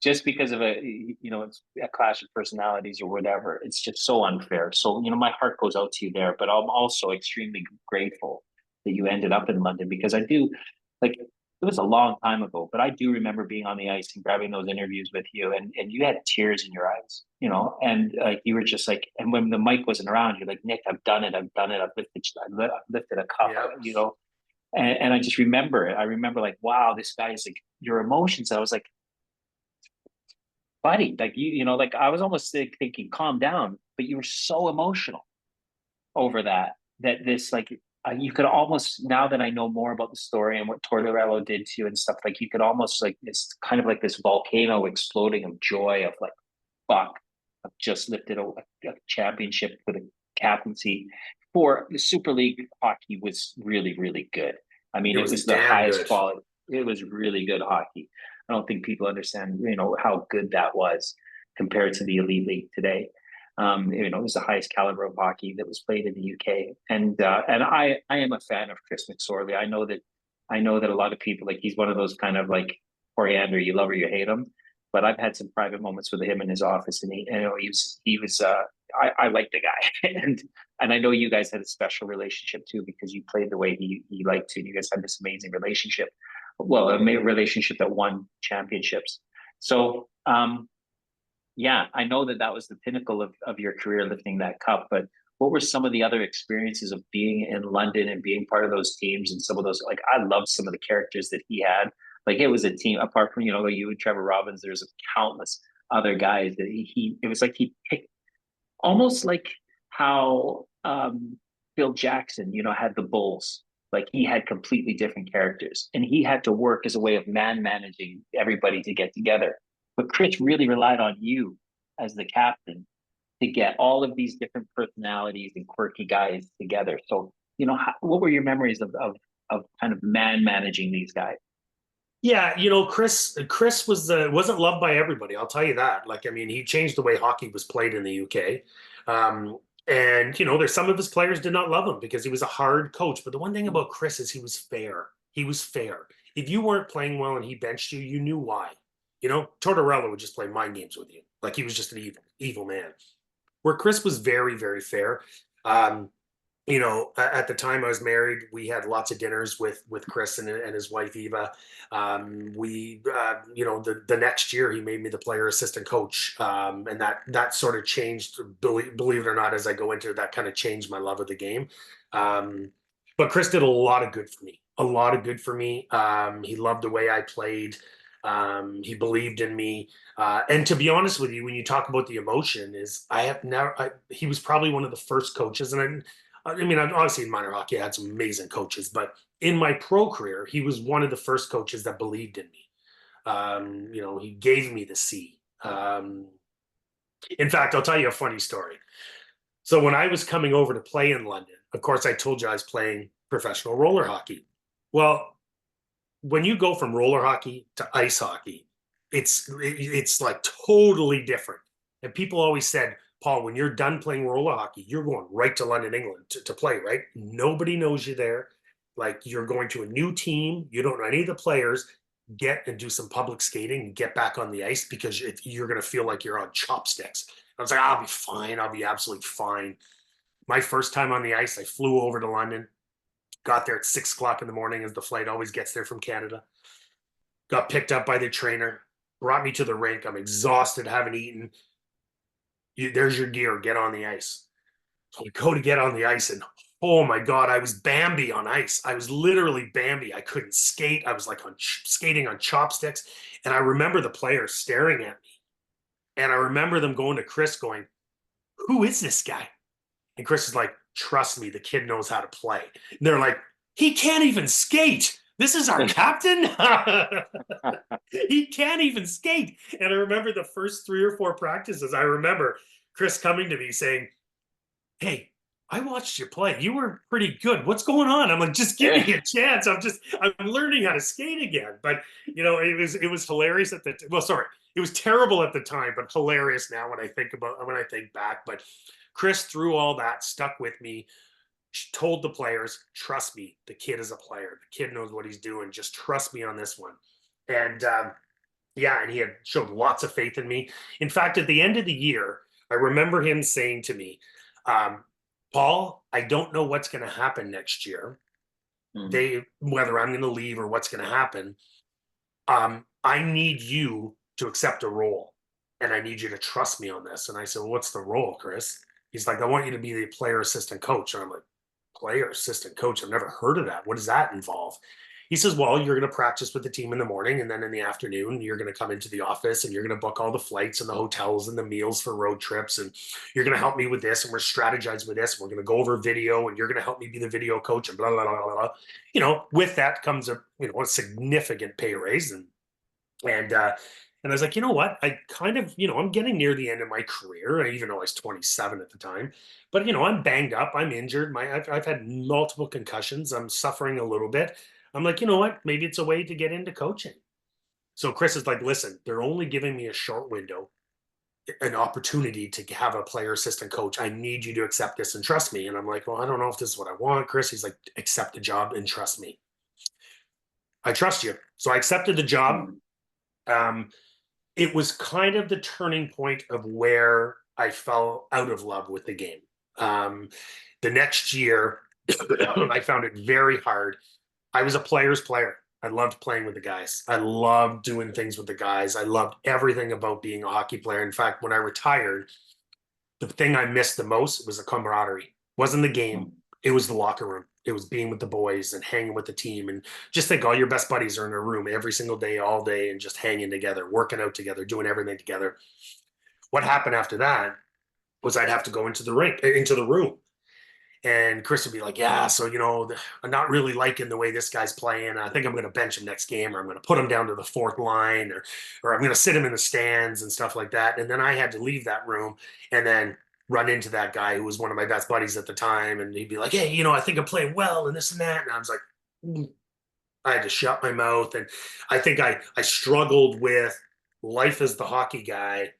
just because of it's a clash of personalities or whatever. It's just so unfair. So, my heart goes out to you there, but I'm also extremely grateful that you ended up in London because I do like it was a long time ago, but I do remember being on the ice and grabbing those interviews with you and you had tears in your eyes, and you were just like, and when the mic wasn't around, you're like, Nick, I've done it. I've lifted a cup, Yeah. and I just remember it. I remember like, wow, this guy is like your emotions. I was like, buddy, like like I was almost like thinking, calm down, but you were so emotional over that this like you could almost, now that I know more about the story and what Tortorello did to you and stuff, like you could almost like it's kind of like this volcano exploding of joy of like, fuck, I've just lifted a championship for the captaincy. For the Super League hockey was really, really good. I mean, It it was was the damn highest good. quality. It was really good hockey. I don't think people understand, how good that was compared to the elite league today. It was the highest caliber of hockey that was played in the UK, and I am a fan of Chris McSorley. I know that a lot of people, like, he's one of those kind of like Coriander, you love or you hate him. But I've had some private moments with him in his office, and he was I like the guy, and I know you guys had a special relationship too because you played the way he liked to, and you guys had this amazing relationship. Well, a relationship that won championships. So yeah, I know that was the pinnacle of your career, lifting that cup. But what were some of the other experiences of being in London and being part of those teams and some of those? Like, I loved some of the characters that he had. Like, it was a team apart from like you and Trevor Robbins. There's countless other guys that it was like he picked, almost like how Phil Jackson, had the Bulls. Like, he had completely different characters, and he had to work as a way of managing everybody to get together. But Chris really relied on you as the captain to get all of these different personalities and quirky guys together. So, what were your memories of kind of managing these guys? Yeah, Chris wasn't loved by everybody. I'll tell you that. Like, I mean, he changed the way hockey was played in the UK. And there's some of his players did not love him because he was a hard coach. But the one thing about Chris is he was fair. He was fair. If you weren't playing well and he benched you, you knew why. Tortorella would just play mind games with you. Like he was just an evil man. Where Chris was very, very fair. Um, at the time I was married, we had lots of dinners with Chris and his wife Eva. The next year he made me the player assistant coach, and that sort of changed. Believe it or not, as I go into it, that kind of changed my love of the game. But Chris did a lot of good for me. A lot of good for me. He loved the way I played. He believed in me. And to be honest with you, when you talk about the emotion, he was probably one of the first coaches, and I mean, obviously in minor hockey, I had some amazing coaches, but in my pro career, he was one of the first coaches that believed in me. He gave me the C. In fact, I'll tell you a funny story. So when I was coming over to play in London, of course, I told you I was playing professional roller hockey. Well, when you go from roller hockey to ice hockey, it's like totally different. And people always said, Paul, when you're done playing roller hockey, you're going right to London, England to play, right? Nobody knows you there. Like you're going to a new team. You don't know any of the players. Get and do some public skating and get back on the ice because you're going to feel like you're on chopsticks. I was like, I'll be fine. I'll be absolutely fine. My first time on the ice, I flew over to London, got there at 6 o'clock in the morning as the flight always gets there from Canada. Got picked up by the trainer, brought me to the rink. I'm exhausted, haven't eaten. There's your gear. Get on the ice. So we go to get on the ice, and oh my God, I was Bambi on ice. I was literally Bambi. I couldn't skate. I was like skating on chopsticks. And I remember the players staring at me. And I remember them going to Chris going, who is this guy? And Chris is like, trust me, the kid knows how to play. And they're like, he can't even skate. This is our captain. He can't even skate. And I remember the first 3 or 4 practices, I remember Chris coming to me saying, hey, I watched you play. You were pretty good. What's going on? I'm like, just give me a chance. I'm learning how to skate again. But it was hilarious at the it was terrible at the time, but hilarious now when I think back. But Chris, through all that, stuck with me. Told the players, trust me, the kid is a player. The kid knows what he's doing. Just trust me on this one. And and he had showed lots of faith in me. In fact, at the end of the year, I remember him saying to me, Paul, I don't know what's going to happen next year. Whether I'm going to leave or what's going to happen. I need you to accept a role, and I need you to trust me on this. And I said, well, what's the role, Chris? He's like, I want you to be the player assistant coach. And I'm like, player assistant coach? I've never heard of that. What does that involve? He says, well, you're going to practice with the team in the morning, and then in the afternoon, you're going to come into the office and you're going to book all the flights and the hotels and the meals for road trips. And you're going to help me with this, and we're strategizing with this. And we're going to go over video, and you're going to help me be the video coach, and blah, blah, blah, blah, blah. With that comes a significant pay raise. And I was like, you know what? I kind of, I'm getting near the end of my career, even though I was 27 at the time. But, I'm banged up. I'm injured. I've had multiple concussions. I'm suffering a little bit. I'm like, you know what? Maybe it's a way to get into coaching. So Chris is like, listen, they're only giving me a short window, an opportunity to have a player assistant coach. I need you to accept this and trust me. And I'm like, well, I don't know if this is what I want, Chris. He's like, accept the job and trust me. I trust you. So I accepted the job. It was kind of the turning point of where I fell out of love with the game. The next year, I found it very hard. I was a player's player. I loved playing with the guys. I loved doing things with the guys. I loved everything about being a hockey player. In fact, when I retired, the thing I missed the most was the camaraderie. It wasn't the game. It was the locker room. It was being with the boys and hanging with the team. And just think all your best buddies are in a room every single day, all day, and just hanging together, working out together, doing everything together. What happened after that was I'd have to go into the room. And Chris would be like, yeah, so, I'm not really liking the way this guy's playing. I think I'm going to bench him next game, or I'm going to put him down to the fourth line, or I'm going to sit him in the stands and stuff like that. And then I had to leave that room and then run into that guy who was one of my best buddies at the time. And he'd be like, hey, I think I'm playing well and this and that. And I was like, I had to shut my mouth. And I think I struggled with life as the hockey guy,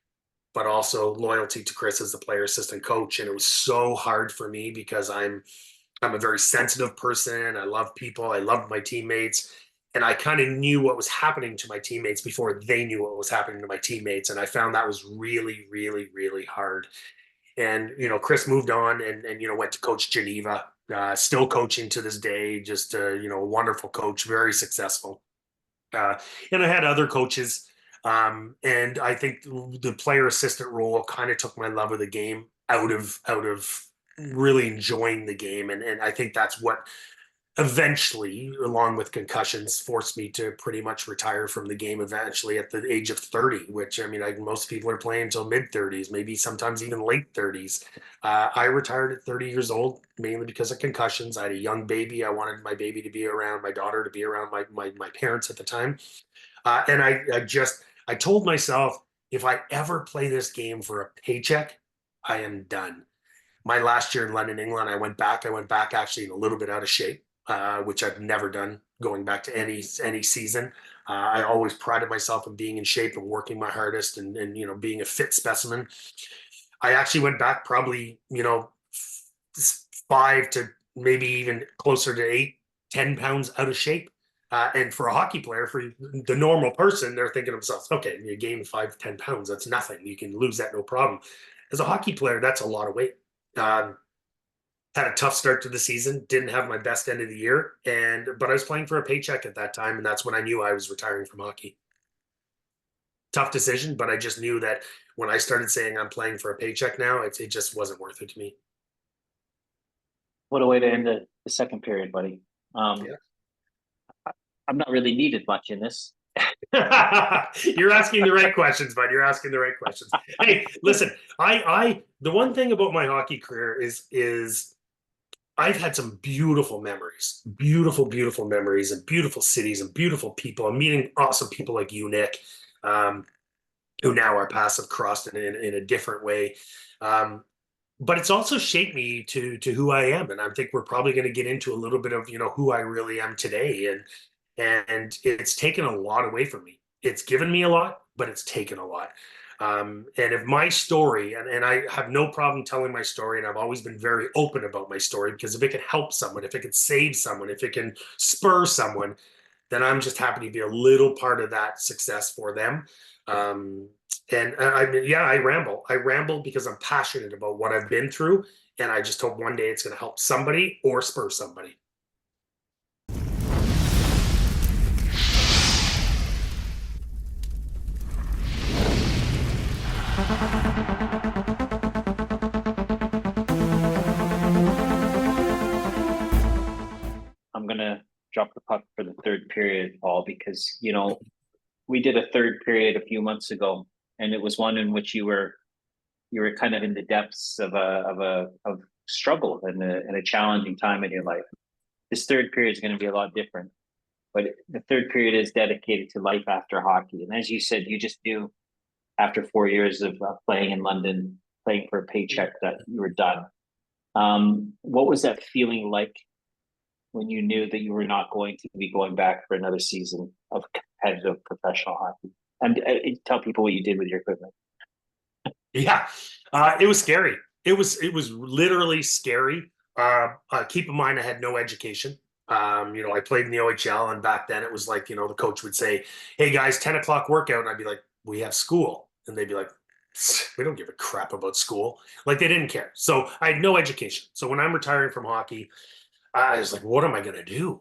but also loyalty to Chris as the player assistant coach. And it was so hard for me because I'm a very sensitive person. I love people. I love my teammates. And I kind of knew what was happening to my teammates before they knew what was happening to my teammates. And I found that was really, really, really hard. And, Chris moved on and went to coach Geneva, still coaching to this day, just, a wonderful coach, very successful. Uh, and I had other coaches. And I think the player assistant role kind of took my love of the game out of really enjoying the game. And I think that's what eventually, along with concussions, forced me to pretty much retire from the game eventually at the age of 30, which I mean, like most people are playing until mid 30s, maybe sometimes even late 30s. I retired at 30 years old, mainly because of concussions. I had a young baby. I wanted my baby to be around, my daughter to be around my parents at the time. And I told myself, if I ever play this game for a paycheck, I am done. My last year in London, England, I went back. I went back actually in a little bit out of shape, which I've never done going back to any season. I always prided myself in being in shape and working my hardest and being a fit specimen. I actually went back probably 5 to maybe even closer to 8, 10 pounds out of shape. And for a hockey player, for the normal person, they're thinking to themselves, okay, you gain 5 to 10 pounds. That's nothing. You can lose that no problem. As a hockey player, that's a lot of weight. Um, had a tough start to the season, didn't have my best end of the year, but I was playing for a paycheck at that time, and that's when I knew I was retiring from hockey. Tough decision, but I just knew that when I started saying I'm playing for a paycheck now, it just wasn't worth it to me. What a way to end the second period, buddy. Yeah. I'm not really needed much in this. You're asking the right questions, bud. You're asking the right questions. Hey, listen, I the one thing about my hockey career is I've had some beautiful, beautiful memories, and beautiful cities and beautiful people. I'm meeting awesome people like you, Nick, um, who now are passive crossed in a different way. Um, but it's also shaped me to who I am, and I think we're probably going to get into a little bit of who I really am today, and it's taken a lot away from me. It's given me a lot, but it's taken a lot. And if my story, and I have no problem telling my story, and I've always been very open about my story, because if it can help someone, if it can save someone, if it can spur someone, then I'm just happy to be a little part of that success for them. Um, and I mean, yeah, I ramble. I ramble because I'm passionate about what I've been through, and I just hope one day it's going to help somebody or spur somebody. I'm gonna drop the puck for the third period, Paul, because we did a third period a few months ago, and it was one in which you were kind of in the depths of struggle and a challenging time in your life. This third period is going to be a lot different, but the third period is dedicated to life after hockey. And as you said, you just knew after 4 years of playing in London, playing for a paycheck, that you were done. What was that feeling like when you knew that you were not going to be going back for another season of competitive professional hockey? And tell people what you did with your equipment. Yeah, it was scary. It was literally scary. Keep in mind, I had no education. I played in the OHL, and back then it was like, the coach would say, "Hey guys, 10 o'clock workout," and I'd be like, "We have school," and they'd be like, "We don't give a crap about school." Like they didn't care. So I had no education. So when I'm retiring from hockey, I was like, "What am I gonna do?"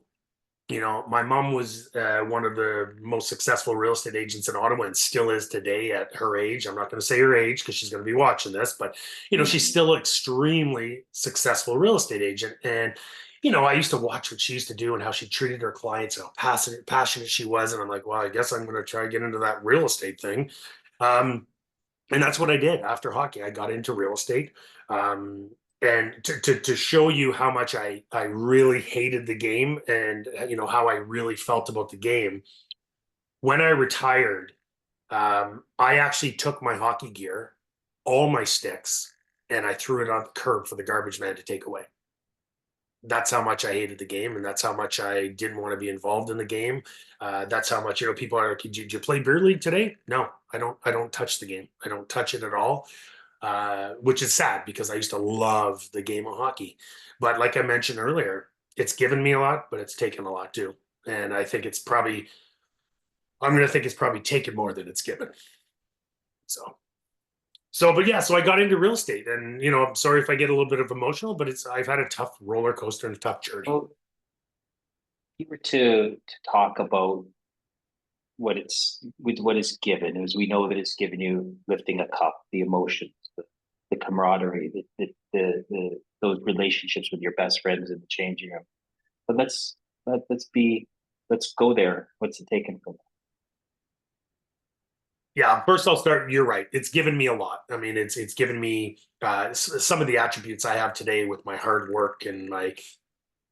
My mom was one of the most successful real estate agents in Ottawa, and still is today at her age. I'm not going to say her age because she's going to be watching this, but she's Mm-hmm. still an extremely successful real estate agent. And I used to watch what she used to do and how she treated her clients, and how passionate she was. And I'm like, well, I guess I'm going to try to get into that real estate thing. Um, and that's what I did after hockey. I got into real estate. Um, And to show you how much I really hated the game, and how I really felt about the game, when I retired, I actually took my hockey gear, all my sticks, and I threw it on the curb for the garbage man to take away. That's how much I hated the game, and that's how much I didn't want to be involved in the game. That's how much people are like, did you play beer league today? No, I don't. I don't touch the game. I don't touch it at all, which is sad because I used to love the game of hockey. But like I mentioned earlier, it's given me a lot, but it's taken a lot too. And I think it's probably, I'm going to think it's probably taken more than it's given. So, but yeah, so I got into real estate, and I'm sorry if I get a little bit of emotional, but I've had a tough roller coaster and a tough journey. Well, if you were to talk about what it's with what is given, as we know that it's given you lifting a cup, the emotions, the camaraderie, those relationships with your best friends in the changing room. But let's go there. What's it taken from Yeah, first I'll start. You're right. It's given me a lot. I mean, it's given me some of the attributes I have today with my hard work and my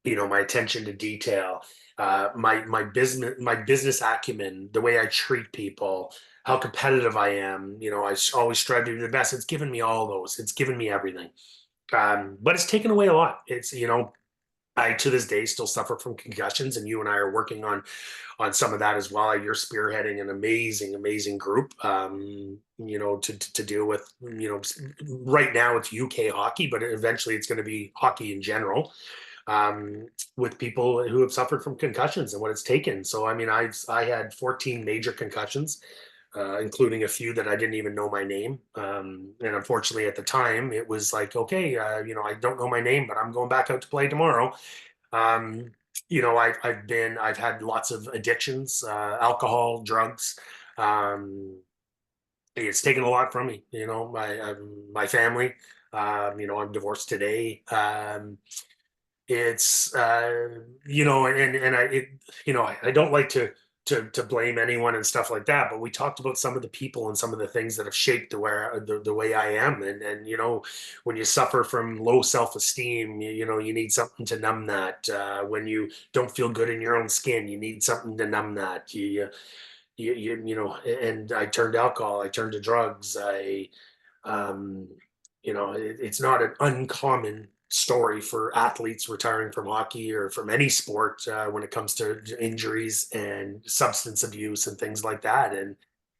attention to detail, my business acumen, the way I treat people, how competitive I am. I always strive to be the best. It's given me all those. It's given me everything. But it's taken away a lot. I to this day still suffer from concussions, and you and I are working on some of that as well. You're spearheading an amazing, amazing group, to deal with. Right now it's UK hockey, but eventually it's going to be hockey in general, with people who have suffered from concussions and what it's taken. So I mean, I had 14 major concussions, including a few that I didn't even know my name. And unfortunately, at the time, it was like, okay, I don't know my name, but I'm going back out to play tomorrow. Um, I've had lots of addictions, alcohol, drugs. Um, it's taken a lot from me. My family. I'm divorced today. It's and I don't like to blame anyone and stuff like that, but we talked about some of the people and some of the things that have shaped the way I am. And when you suffer from low self-esteem, you need something to numb that. When you don't feel good in your own skin, you need something to numb that. And I turned to alcohol, I turned to drugs. Um, it's not an uncommon story for athletes retiring from hockey or from any sport, when it comes to injuries and substance abuse and things like that. And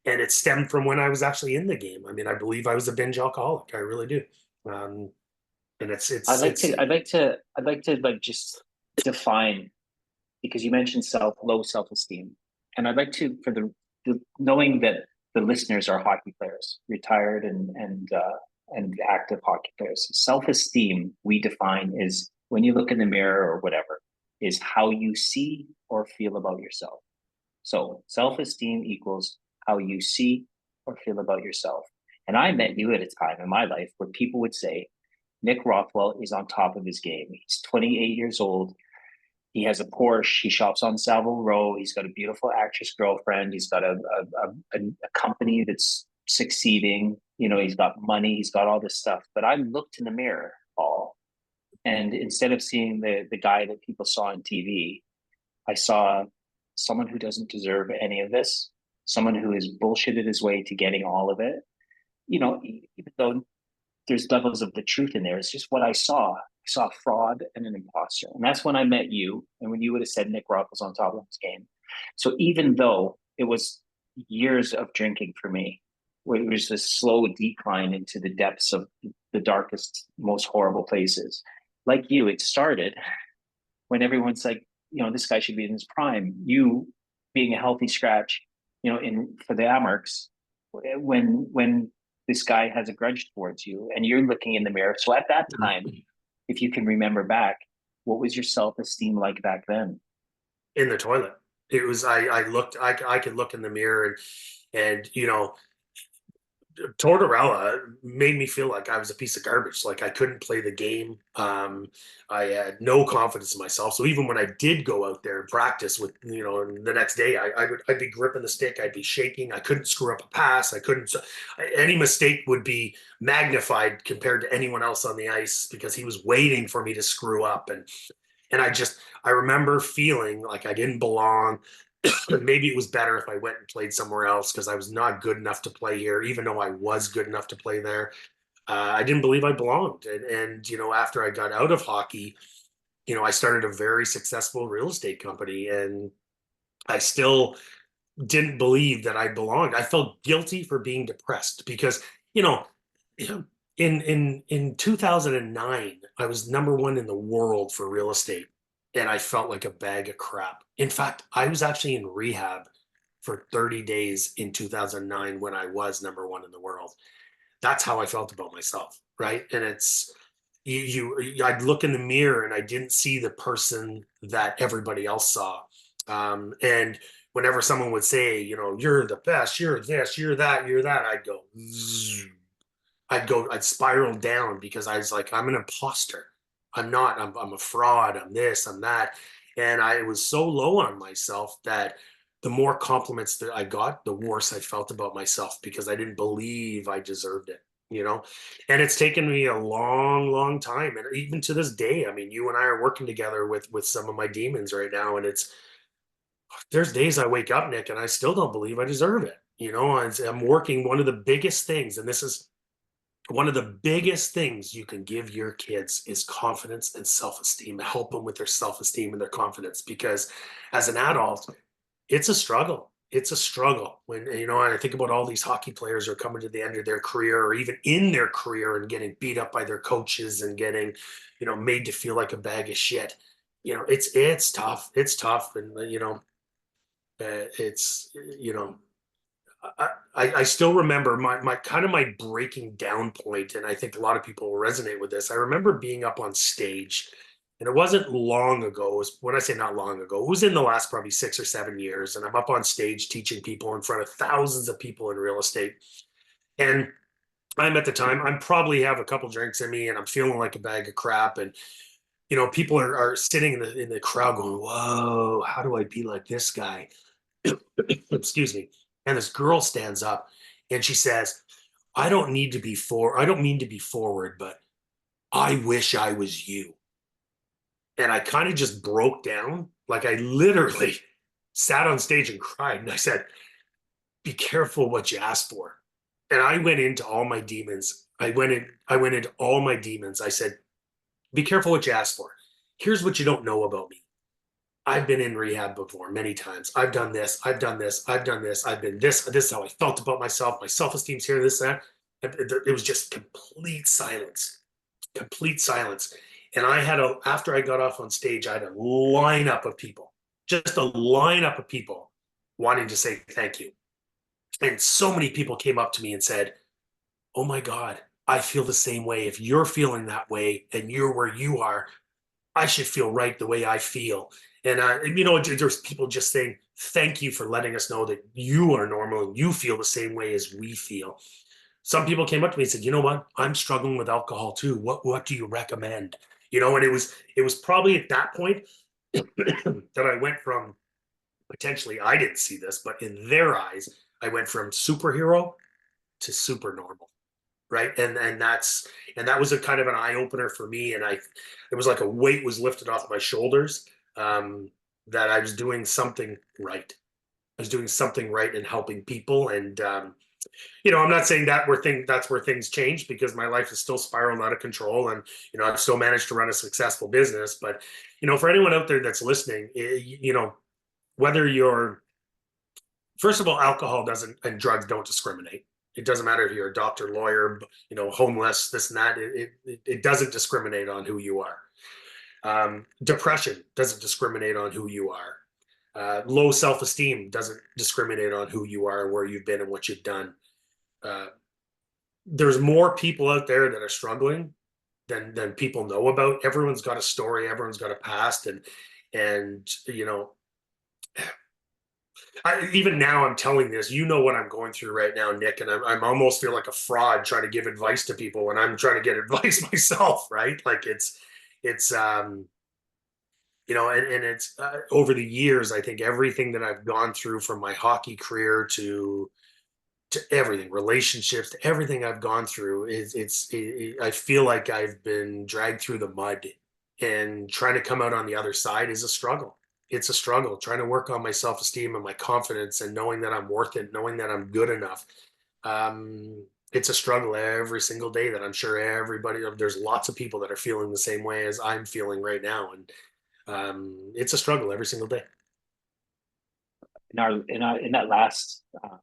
it stemmed from when I was actually in the game. I mean, I believe I was a binge alcoholic. I really do. Um, and I'd like to like just define, because you mentioned low self-esteem. And I'd like to, for knowing that the listeners are hockey players, retired and active hockey players. Self-esteem, we define, is when you look in the mirror or whatever, is how you see or feel about yourself. So self-esteem equals how you see or feel about yourself. And I met you at a time in my life where people would say, Nick Rothwell is on top of his game. He's 28 years old. He has a Porsche. He shops on Savile Row. He's got a beautiful actress girlfriend. He's got a company that's succeeding. He's got money. He's got all this stuff. But I looked in the mirror, Paul, and instead of seeing the guy that people saw on TV, I saw someone who doesn't deserve any of this, someone who has bullshitted his way to getting all of it. Even though there's levels of the truth in there. It's just what I saw. I saw fraud and an imposter. And that's when I met you. And when you would have said Nick Rock was on top of his game. So even though it was years of drinking for me, it was a slow decline into the depths of the darkest, most horrible places. Like you, it started when everyone's like, this guy should be in his prime. You being a healthy scratch, in for the Amerks, when this guy has a grudge towards you and you're looking in the mirror. So at that time, if you can remember back, what was your self-esteem like back then? in the toilet. It was, I looked, I could look in the mirror, and Tortorella made me feel like I was a piece of garbage. Like I couldn't play the game. I had no confidence in myself. So even when I did go out there and practice with, the next day, I'd be gripping the stick. I'd be shaking. I couldn't screw up a pass. I couldn't. Any mistake would be magnified compared to anyone else on the ice because he was waiting for me to screw up. And I remember feeling like I didn't belong. Maybe it was better if I went and played somewhere else because I was not good enough to play here, even though I was good enough to play there. I didn't believe I belonged. And after I got out of hockey, I started a very successful real estate company, and I still didn't believe that I belonged. I felt guilty for being depressed because, you know, in 2009, I was number one in the world for real estate, and I felt like a bag of crap. In fact, I was actually in rehab for 30 days in 2009 when I was number one in the world. That's how I felt about myself, right? And it's I'd look in the mirror and I didn't see the person that everybody else saw. And whenever someone would say, you're the best, you're this, you're that, I'd spiral down because I was like, I'm an imposter. I'm not, I'm a fraud. I'm this, I'm that. And I was so low on myself that the more compliments that I got, the worse I felt about myself because I didn't believe I deserved it, you know? And it's taken me a long, long time. And even to this day, I mean, you and I are working together with some of my demons right now. And there's days I wake up, Nick, and I still don't believe I deserve it. I'm working one of the biggest things, and this is one of the biggest things you can give your kids is confidence and self-esteem. Help them with their self-esteem and their confidence because as an adult, it's a struggle. It's a struggle when, and I think about all these hockey players who are coming to the end of their career or even in their career and getting beat up by their coaches and getting, made to feel like a bag of shit. It's tough. It's tough. And, it's, I still remember my kind of my breaking down point, and I think a lot of people will resonate with this. I remember being up on stage, and it wasn't long ago. It was, when I say not long ago, it was in the last probably 6 or 7 years, and I'm up on stage teaching people in front of thousands of people in real estate. And I'm at the time, I'm probably have a couple drinks in me, and I'm feeling like a bag of crap. And people are sitting in the crowd going, "Whoa, how do I be like this guy?" Excuse me. And this girl stands up and she says, I don't mean to be forward, but I wish I was you. And I kind of just broke down. Like I literally sat on stage and cried. And I said, be careful what you ask for. And I went into all my demons. I went into all my demons. I said, be careful what you ask for. Here's what you don't know about me. I've been in rehab before many times. I've done this. I've done this. I've done this. I've been this. This is how I felt about myself. My self-esteem's here. This, that. It was just complete silence. Complete silence. And after I got off on stage, I had a lineup of people, just a lineup of people wanting to say thank you. And so many people came up to me and said, oh my God, I feel the same way. If you're feeling that way and you're where you are, I should feel right the way I feel. And, there's people just saying, thank you for letting us know that you are normal and you feel the same way as we feel. Some people came up to me and said, you know what? I'm struggling with alcohol too. What do you recommend? And it was probably at that point that I went from potentially, I didn't see this, but in their eyes, I went from superhero to super normal. Right. And that was a kind of an eye opener for me. And it was like a weight was lifted off my shoulders, that I was doing something right. I was doing something right and helping people. And, I'm not saying that's where things change because my life is still spiraling out of control. And, I've still managed to run a successful business. But, for anyone out there that's listening, whether you're, first of all, alcohol doesn't and drugs don't discriminate. It doesn't matter if you're a doctor, lawyer, homeless, this and that. It doesn't discriminate on who you are. Depression doesn't discriminate on who you are. Low self-esteem doesn't discriminate on who you are and where you've been and what you've done. Uh, there's more people out there that are struggling than people know about. Everyone's got a story. Everyone's got a past, and Even now I'm telling this, you know what I'm going through right now, Nick, and I'm almost feel like a fraud trying to give advice to people when I'm trying to get advice myself, right? Like it's and it's over the years, I think everything that I've gone through from my hockey career to everything, relationships, to everything I've gone through I feel like I've been dragged through the mud, and trying to come out on the other side is a struggle. It's a struggle trying to work on my self-esteem and my confidence and knowing that I'm worth it, knowing that I'm good enough. It's a struggle every single day that I'm sure there's lots of people that are feeling the same way as I'm feeling right now. And it's a struggle every single day. In that last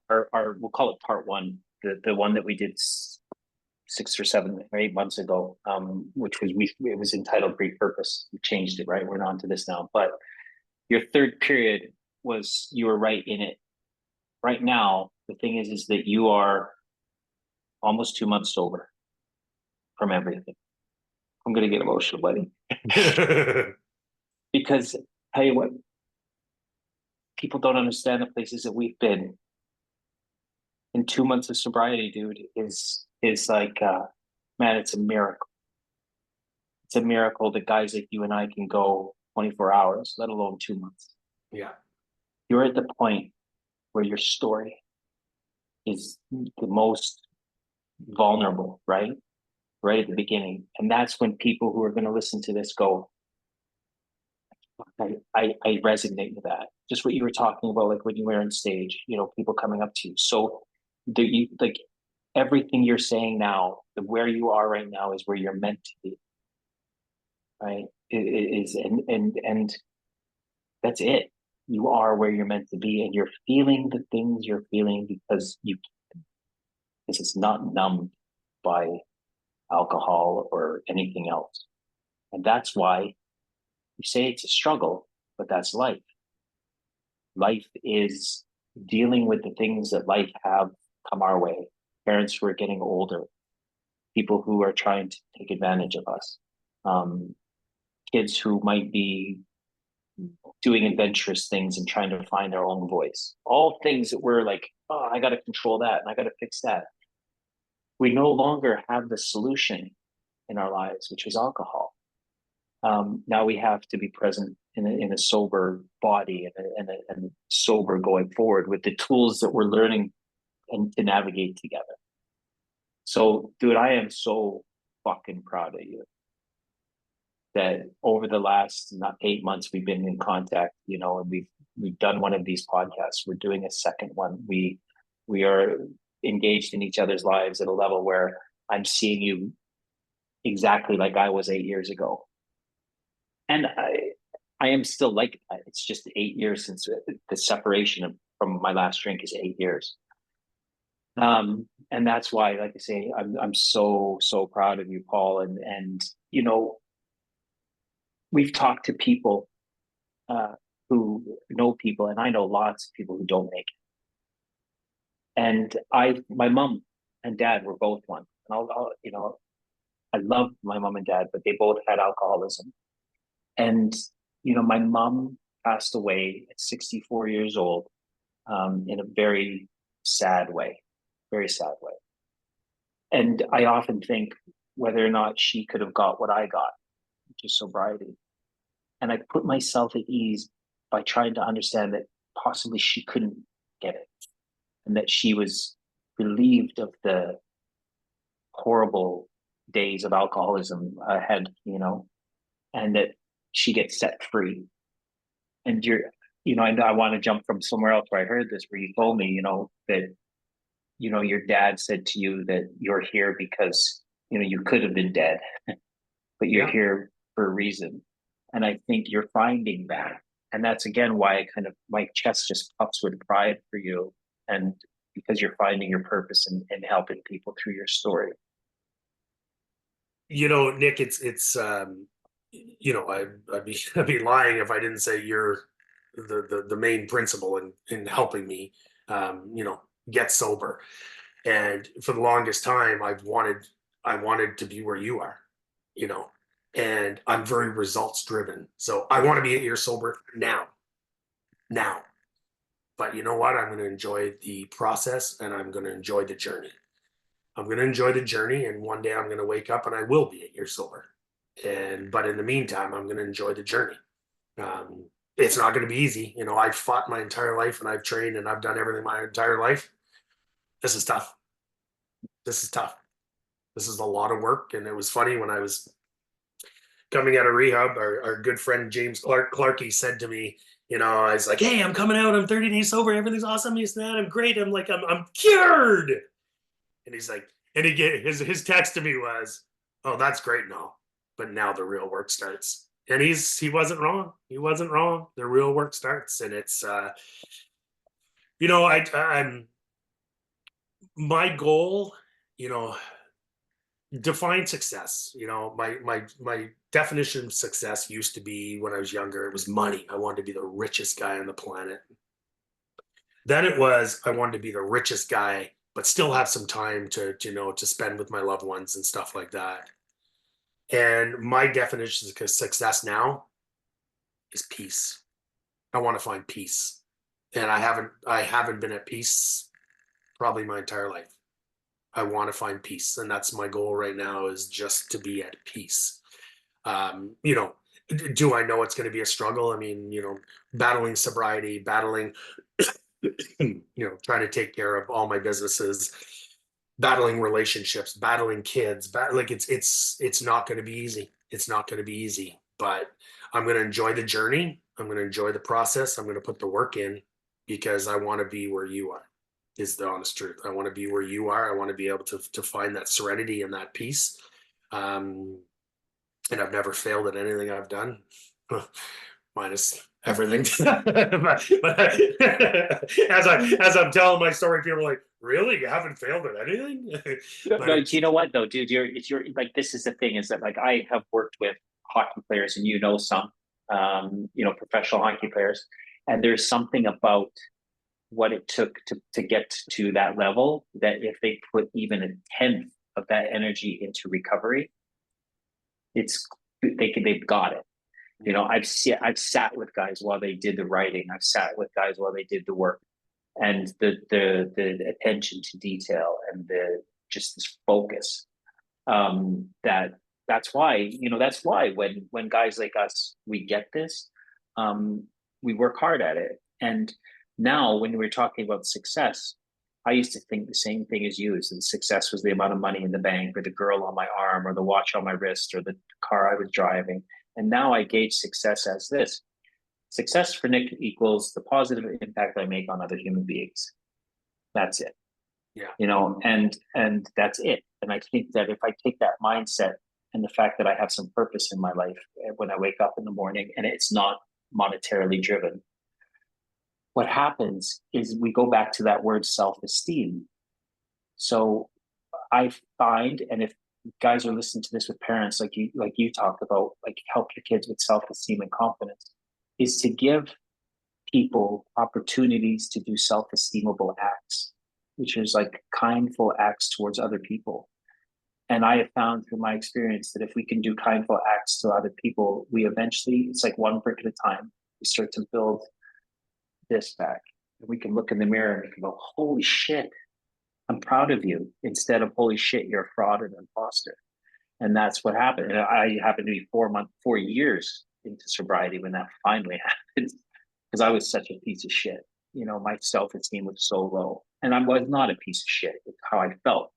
our we'll call it part one, the one that we did 6 or 7 or 8 months ago, which was it was entitled Repurpose. We changed it, right? We're on to this now. But your third period was, you were right in it. Right now, the thing is that you are almost 2 months sober from everything. I'm gonna get emotional, buddy, because tell you what, people don't understand the places that we've been in 2 months of sobriety, dude, is like man, it's a miracle. It's a miracle that guys like you and I can go 24 hours, let alone 2 months. Yeah. You're at the point where your story is the most vulnerable, right? Right at the beginning. And that's when people who are going to listen to this go, I resonate with that. Just what you were talking about, like when you were on stage, people coming up to you. So like everything you're saying now, where you are right now is where you're meant to be, right? It is, and that's it. You are where you're meant to be, and you're feeling the things you're feeling because this is not numbed by alcohol or anything else. And that's why you say it's a struggle, but that's life. Life is dealing with the things that life have come our way. Parents who are getting older, people who are trying to take advantage of us, kids who might be doing adventurous things and trying to find their own voice. All things that we're like, oh, I got to control that and I got to fix that. We no longer have the solution in our lives, which is alcohol. Now we have to be present in a sober body and sober going forward with the tools that we're learning and to navigate together. So, dude, I am so fucking proud of you that over the last not 8 months we've been in contact, and we've done one of these podcasts. We're doing a second one. We are engaged in each other's lives at a level where I'm seeing you exactly like I was 8 years ago. And I am still like that. It's just 8 years since the separation from my last drink is 8 years. And that's why, like I say, I'm so proud of you, Paul. And we've talked to people who know people, and I know lots of people who don't make it. And my mom and dad were both one. And I love my mom and dad, but they both had alcoholism. And my mom passed away at 64 years old, in a very sad way, very sad way. And I often think whether or not she could have got what I got, which is sobriety. And I put myself at ease by trying to understand that possibly she couldn't get it, and that she was relieved of the horrible days of alcoholism ahead, and that she gets set free. And I want to jump from somewhere else where I heard this, where you told me, that, your dad said to you that you're here because, you could have been dead, but you're here for a reason. And I think you're finding that. And that's again why my chest just puffs with pride for you. And because you're finding your purpose and helping people through your story. Nick, I'd be lying if I didn't say you're the main principle in helping me, get sober. And for the longest time, I wanted to be where you are, you know, and I'm very results driven. So I want to be at your sober now. But you know what? I'm going to enjoy the process and I'm going to enjoy the journey. I'm going to enjoy the journey. And one day I'm going to wake up and I will be 8 years sober. But in the meantime, I'm going to enjoy the journey. Um, it's not going to be easy. You know, I've fought my entire life and I've trained and I've done everything my entire life. This is tough. This is tough. This is a lot of work. And it was funny when I was coming out of rehab, our good friend James Clarkey said to me, you know, I was like, hey, I'm coming out. I'm 30 days sober. Everything's awesome. He's that. I'm great. I'm like, I'm cured. And he's like, and his text to me was, oh, that's great and all, but now the real work starts. And he wasn't wrong. He wasn't wrong. The real work starts, and it's you know, I'm my goal, you know, define success. You know, my definition of success used to be when I was younger, it was money. I wanted to be the richest guy on the planet. Then it was I wanted to be the richest guy, but still have some time to you know to spend with my loved ones and stuff like that. And my definition of success now is peace. I want to find peace, and I haven't been at peace probably my entire life. I want to find peace, and that's my goal right now is just to be at peace. You know, do I know it's going to be a struggle? I mean, you know, battling sobriety, battling, you know, trying to take care of all my businesses, battling relationships, battling kids, like it's not going to be easy. It's not going to be easy, but I'm going to enjoy the journey. I'm going to enjoy the process. I'm going to put the work in because I want to be where you are. Is the honest truth. I want to be where you are. I want to be able to find that serenity and that peace. Um, and I've never failed at anything I've done, minus everything. but as I'm telling my story, people are like, "Really, you haven't failed at anything?" But No, do you know what though, dude? You're like, this is the thing, is that like I have worked with hockey players, and you know some, you know, professional hockey players, and there's something about what it took to get to that level that if they put even a tenth of that energy into recovery, it's they've got it. You know, I've sat with guys while they did the writing. I've sat with guys while they did the work, and the attention to detail and the just this focus. That that's why, you know, that's why when guys like us, we get this, um, we work hard at it. And now when we're talking about success, I used to think the same thing as you, is that success was the amount of money in the bank or the girl on my arm or the watch on my wrist or the car I was driving. And now I gauge success as this: success for Nick equals the positive impact I make on other human beings. That's it. yeah, You know, and that's it. And I think that if I take that mindset and the fact that I have some purpose in my life when I wake up in the morning and it's not monetarily driven, what happens is we go back to that word self-esteem. So I find, and if guys are listening to this with parents, like you talked about, like help your kids with self-esteem and confidence, is to give people opportunities to do self-esteemable acts, which is like kindful acts towards other people. And I have found through my experience that if we can do kindful acts to other people, we eventually, it's like one brick at a time, we start to build this back. And we can look in the mirror and we can go, holy shit, I'm proud of you, instead of holy shit, you're a fraud and imposter. And that's what happened. And I happened to be 4 years into sobriety when that finally happened, because I was such a piece of shit. You know, my self-esteem was so low. And I was not a piece of shit. It's how I felt.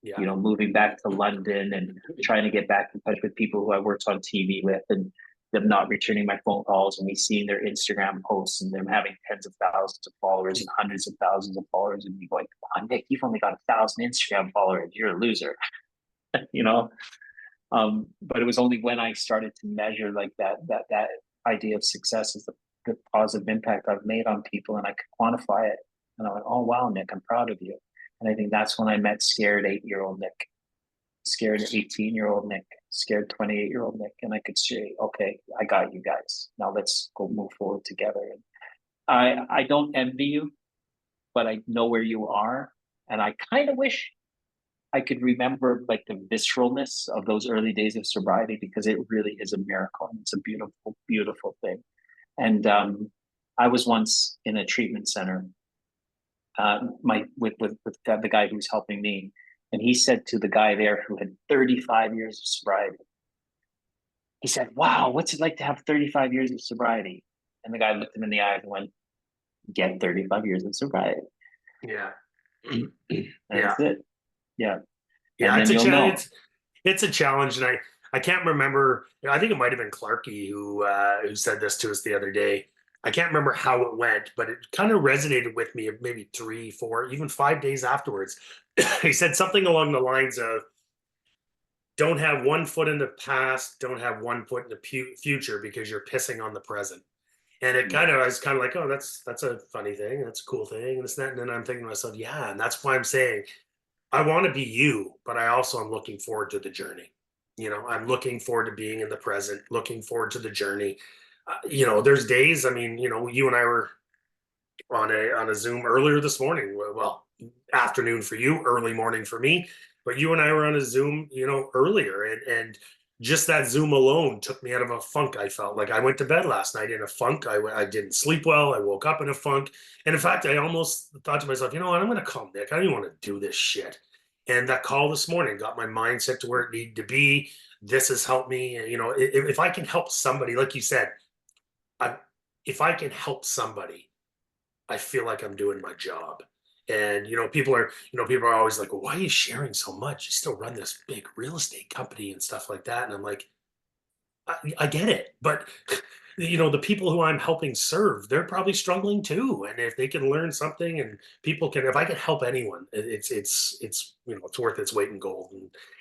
yeah, You know, moving back to London and trying to get back in touch with people who I worked on TV with, and them not returning my phone calls, and me seeing their Instagram posts and them having tens of thousands of followers and hundreds of thousands of followers, and me going, come on, Nick, you've only got 1,000 Instagram followers. You're a loser. You know, but it was only when I started to measure like that idea of success is the positive impact I've made on people, and I could quantify it. And I went, oh wow, Nick, I'm proud of you. And I think that's when I met scared 8-year-old Nick, scared 18-year-old Nick, scared 28-year-old Nick, and I could say, okay, I got you guys. Now let's go move forward together. And I don't envy you, but I know where you are, and I kind of wish I could remember like the visceralness of those early days of sobriety, because it really is a miracle and it's a beautiful, beautiful thing. And I was once in a treatment center, with the guy who's helping me, and he said to the guy there who had 35 years of sobriety, he said, "Wow, what's it like to have 35 years of sobriety?" And the guy looked him in the eyes and went, "Get 35 years of sobriety." Yeah. Yeah. That's it. Yeah. And Yeah. then you'll know. It's a challenge. And I can't remember, I think it might have been Clarky who said this to us the other day. I can't remember how it went, but it kind of resonated with me maybe 3, 4, even 5 days afterwards. He said something along the lines of, don't have one foot in the past, don't have one foot in the future because you're pissing on the present. And it Mm. kind of, I was kind of like, oh, that's a funny thing, that's a cool thing, and this and that. And then I'm thinking to myself, yeah, and that's why I'm saying I want to be you, but I also am looking forward to the journey. I'm looking forward to being in the present, looking forward to the journey. There's days. I mean, you and I were on a Zoom earlier this morning. Well, afternoon for you, early morning for me. But you and I were on a Zoom, earlier, and just that Zoom alone took me out of a funk. I felt like I went to bed last night in a funk. I didn't sleep well. I woke up in a funk, and in fact, I almost thought to myself, you know what, I'm going to call Nick. I don't even want to do this shit. And that call this morning got my mindset to where it needed to be. This has helped me. If I can help somebody, like you said, I, if I can help somebody, I feel like I'm doing my job. And people are always like, well, why are you sharing so much? You still run this big real estate company and stuff like that. And I'm like, I get it, but the people who I'm helping serve, they're probably struggling too. And if they can learn something, and people can, if I can help anyone, it's worth its weight in gold.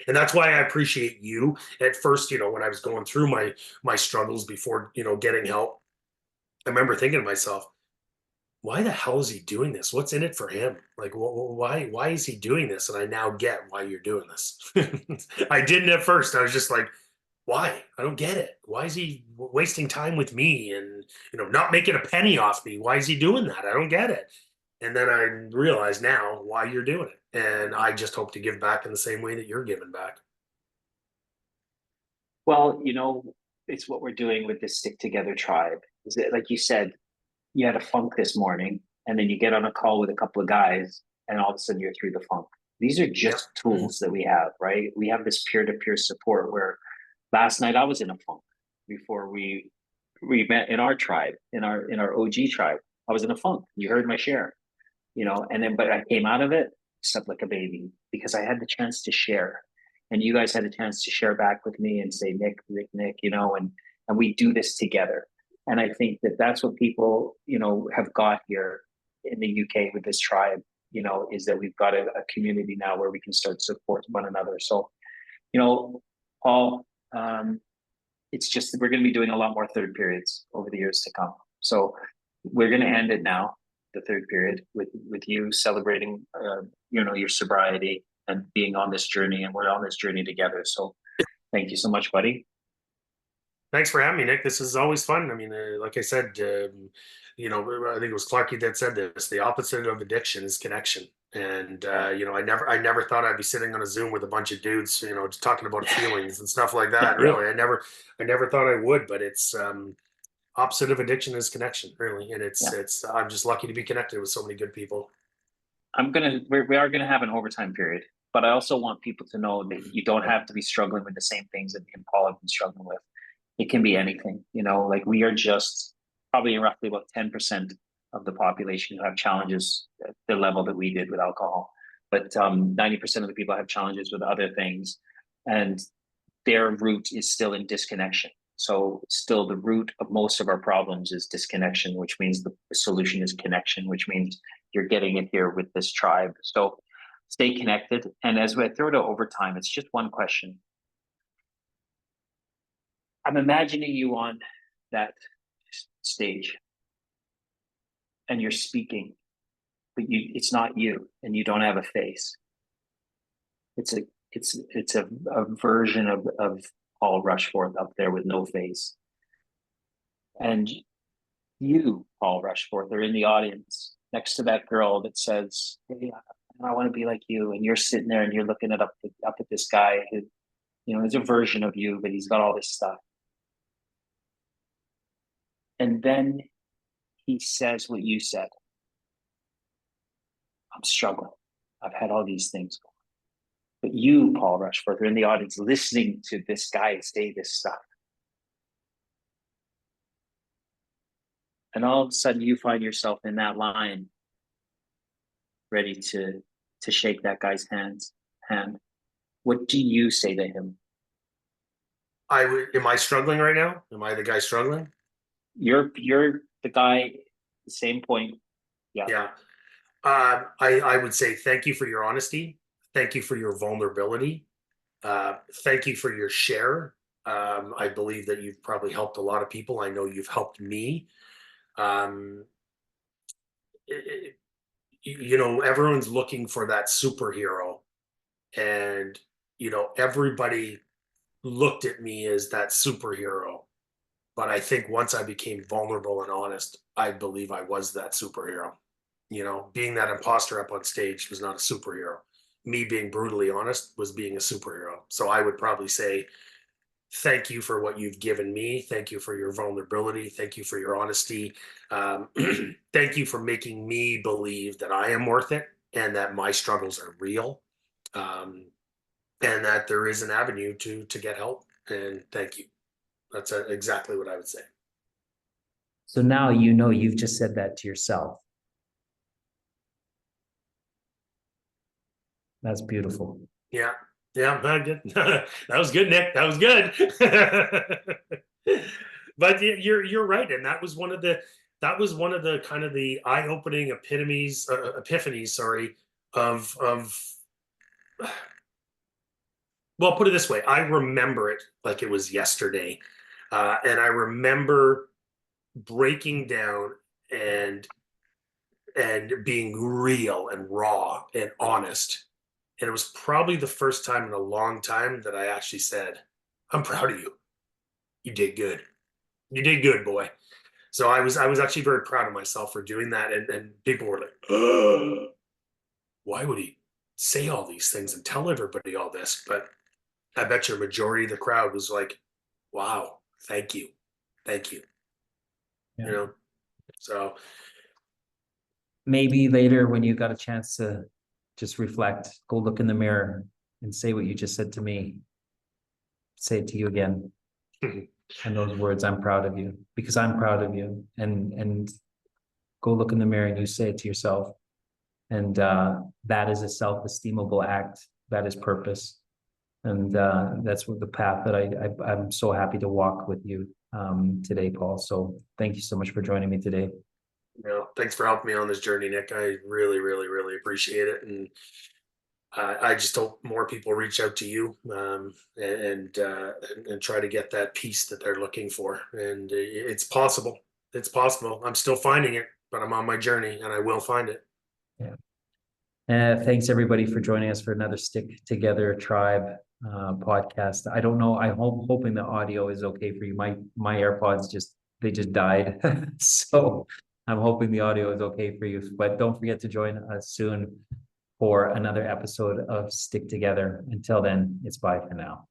And that's why I appreciate you. At first, when I was going through my struggles before, getting help, I remember thinking to myself, why the hell is he doing this? What's in it for him? Like, why is he doing this? And I now get why you're doing this. I didn't at first. I was just like, why? I don't get it. Why is he wasting time with me and not making a penny off me? Why is he doing that? I don't get it. And then I realize now why you're doing it. And I just hope to give back in the same way that you're giving back. Well, it's what we're doing with this stick together tribe. Is it like you said, you had a funk this morning, and then you get on a call with a couple of guys, and all of a sudden you're through the funk. These are Yep. just tools that we have, right? We have this peer-to-peer support where last night I was in a funk before we met in our tribe, in our OG tribe. I was in a funk. You heard my share, and then but I came out of it, slept like a baby because I had the chance to share. And you guys had a chance to share back with me and say, Nick, and we do this together. And I think that that's what people, have got here in the UK with this tribe, is that we've got a community now where we can start to support one another. So, Paul, it's just that we're going to be doing a lot more third periods over the years to come. So we're going to end it now, the third period, with you celebrating, your sobriety and being on this journey, and we're on this journey together. So thank you so much, buddy. Thanks for having me, Nick. This is always fun. I mean, like I said, I think it was Clarky that said this: the opposite of addiction is connection. And I never thought I'd be sitting on a Zoom with a bunch of dudes, just talking about feelings and stuff like Yeah, that. yeah, Really, I never thought I would. But it's opposite of addiction is connection, really. And yeah. I'm just lucky to be connected with so many good people. We are gonna have an overtime period, but I also want people to know that you don't have to be struggling with the same things that me and Paul have been struggling with. It can be anything, like we are just probably roughly about 10% of the population who have challenges at the level that we did with alcohol. But 90% of the people have challenges with other things, and their root is still in disconnection. So still the root of most of our problems is disconnection, which means the solution is connection, which means you're getting it here with this tribe. So stay connected. And as we throw to overtime, it's just one question. I'm imagining you on that stage and you're speaking, but it's not you, and you don't have a face. It's a version of Paul Rushforth up there with no face. And you, Paul Rushforth, are in the audience next to that girl that says, "Hey, I want to be like you." And you're sitting there and you're looking up at this guy who, is a version of you, but he's got all this stuff. And then he says what you said. I'm struggling. I've had all these things going. But you, Paul Rushforth, are in the audience listening to this guy say this stuff. And all of a sudden you find yourself in that line, ready to shake that guy's hand. What do you say to him? Am I struggling right now? Am I the guy struggling? You're the guy, the same point. Yeah. Yeah. I would say thank you for your honesty. Thank you for your vulnerability. Thank you for your share. I believe that you've probably helped a lot of people. I know you've helped me. Um, it, everyone's looking for that superhero, and everybody looked at me as that superhero. But I think once I became vulnerable and honest, I believe I was that superhero. Being that imposter up on stage was not a superhero. Me being brutally honest was being a superhero. So I would probably say, thank you for what you've given me. Thank you for your vulnerability. Thank you for your honesty. Thank you for making me believe that I am worth it and that my struggles are real, and that there is an avenue to get help. And thank you. That's exactly what I would say. So now you've just said that to yourself. That's beautiful. Yeah. Yeah, very good. That was good, Nick. That was good. But you're right, and that was one of the kind of the eye-opening epiphanies, sorry, of well, put it this way, I remember it like it was yesterday, and I remember breaking down and being real and raw and honest. And it was probably the first time in a long time that I actually said, I'm proud of you. You did good. You did good, boy. So I was actually very proud of myself for doing that. And people were like, oh, why would he say all these things and tell everybody all this? But I bet you a majority of the crowd was like, wow, thank you. Thank you. Yeah. So maybe later when you got a chance to just reflect, go look in the mirror and say what you just said to me. Say it to you again. And those words, I'm proud of you, because I'm proud of you. And go look in the mirror and you say it to yourself. And that is a self-esteemable act. That is purpose. And that's what the path that I'm so happy to walk with you today, Paul. So thank you so much for joining me today. Thanks for helping me on this journey, Nick. I really, really, really appreciate it. And I just hope more people reach out to you and try to get that peace that they're looking for. And it's possible. It's possible. I'm still finding it, but I'm on my journey and I will find it. Yeah. Thanks everybody for joining us for another Stick Together Tribe podcast. I don't know. I'm hoping the audio is okay for you. My AirPods just died. So I'm hoping the audio is okay for you, but don't forget to join us soon for another episode of Stick Together. Until then, it's bye for now.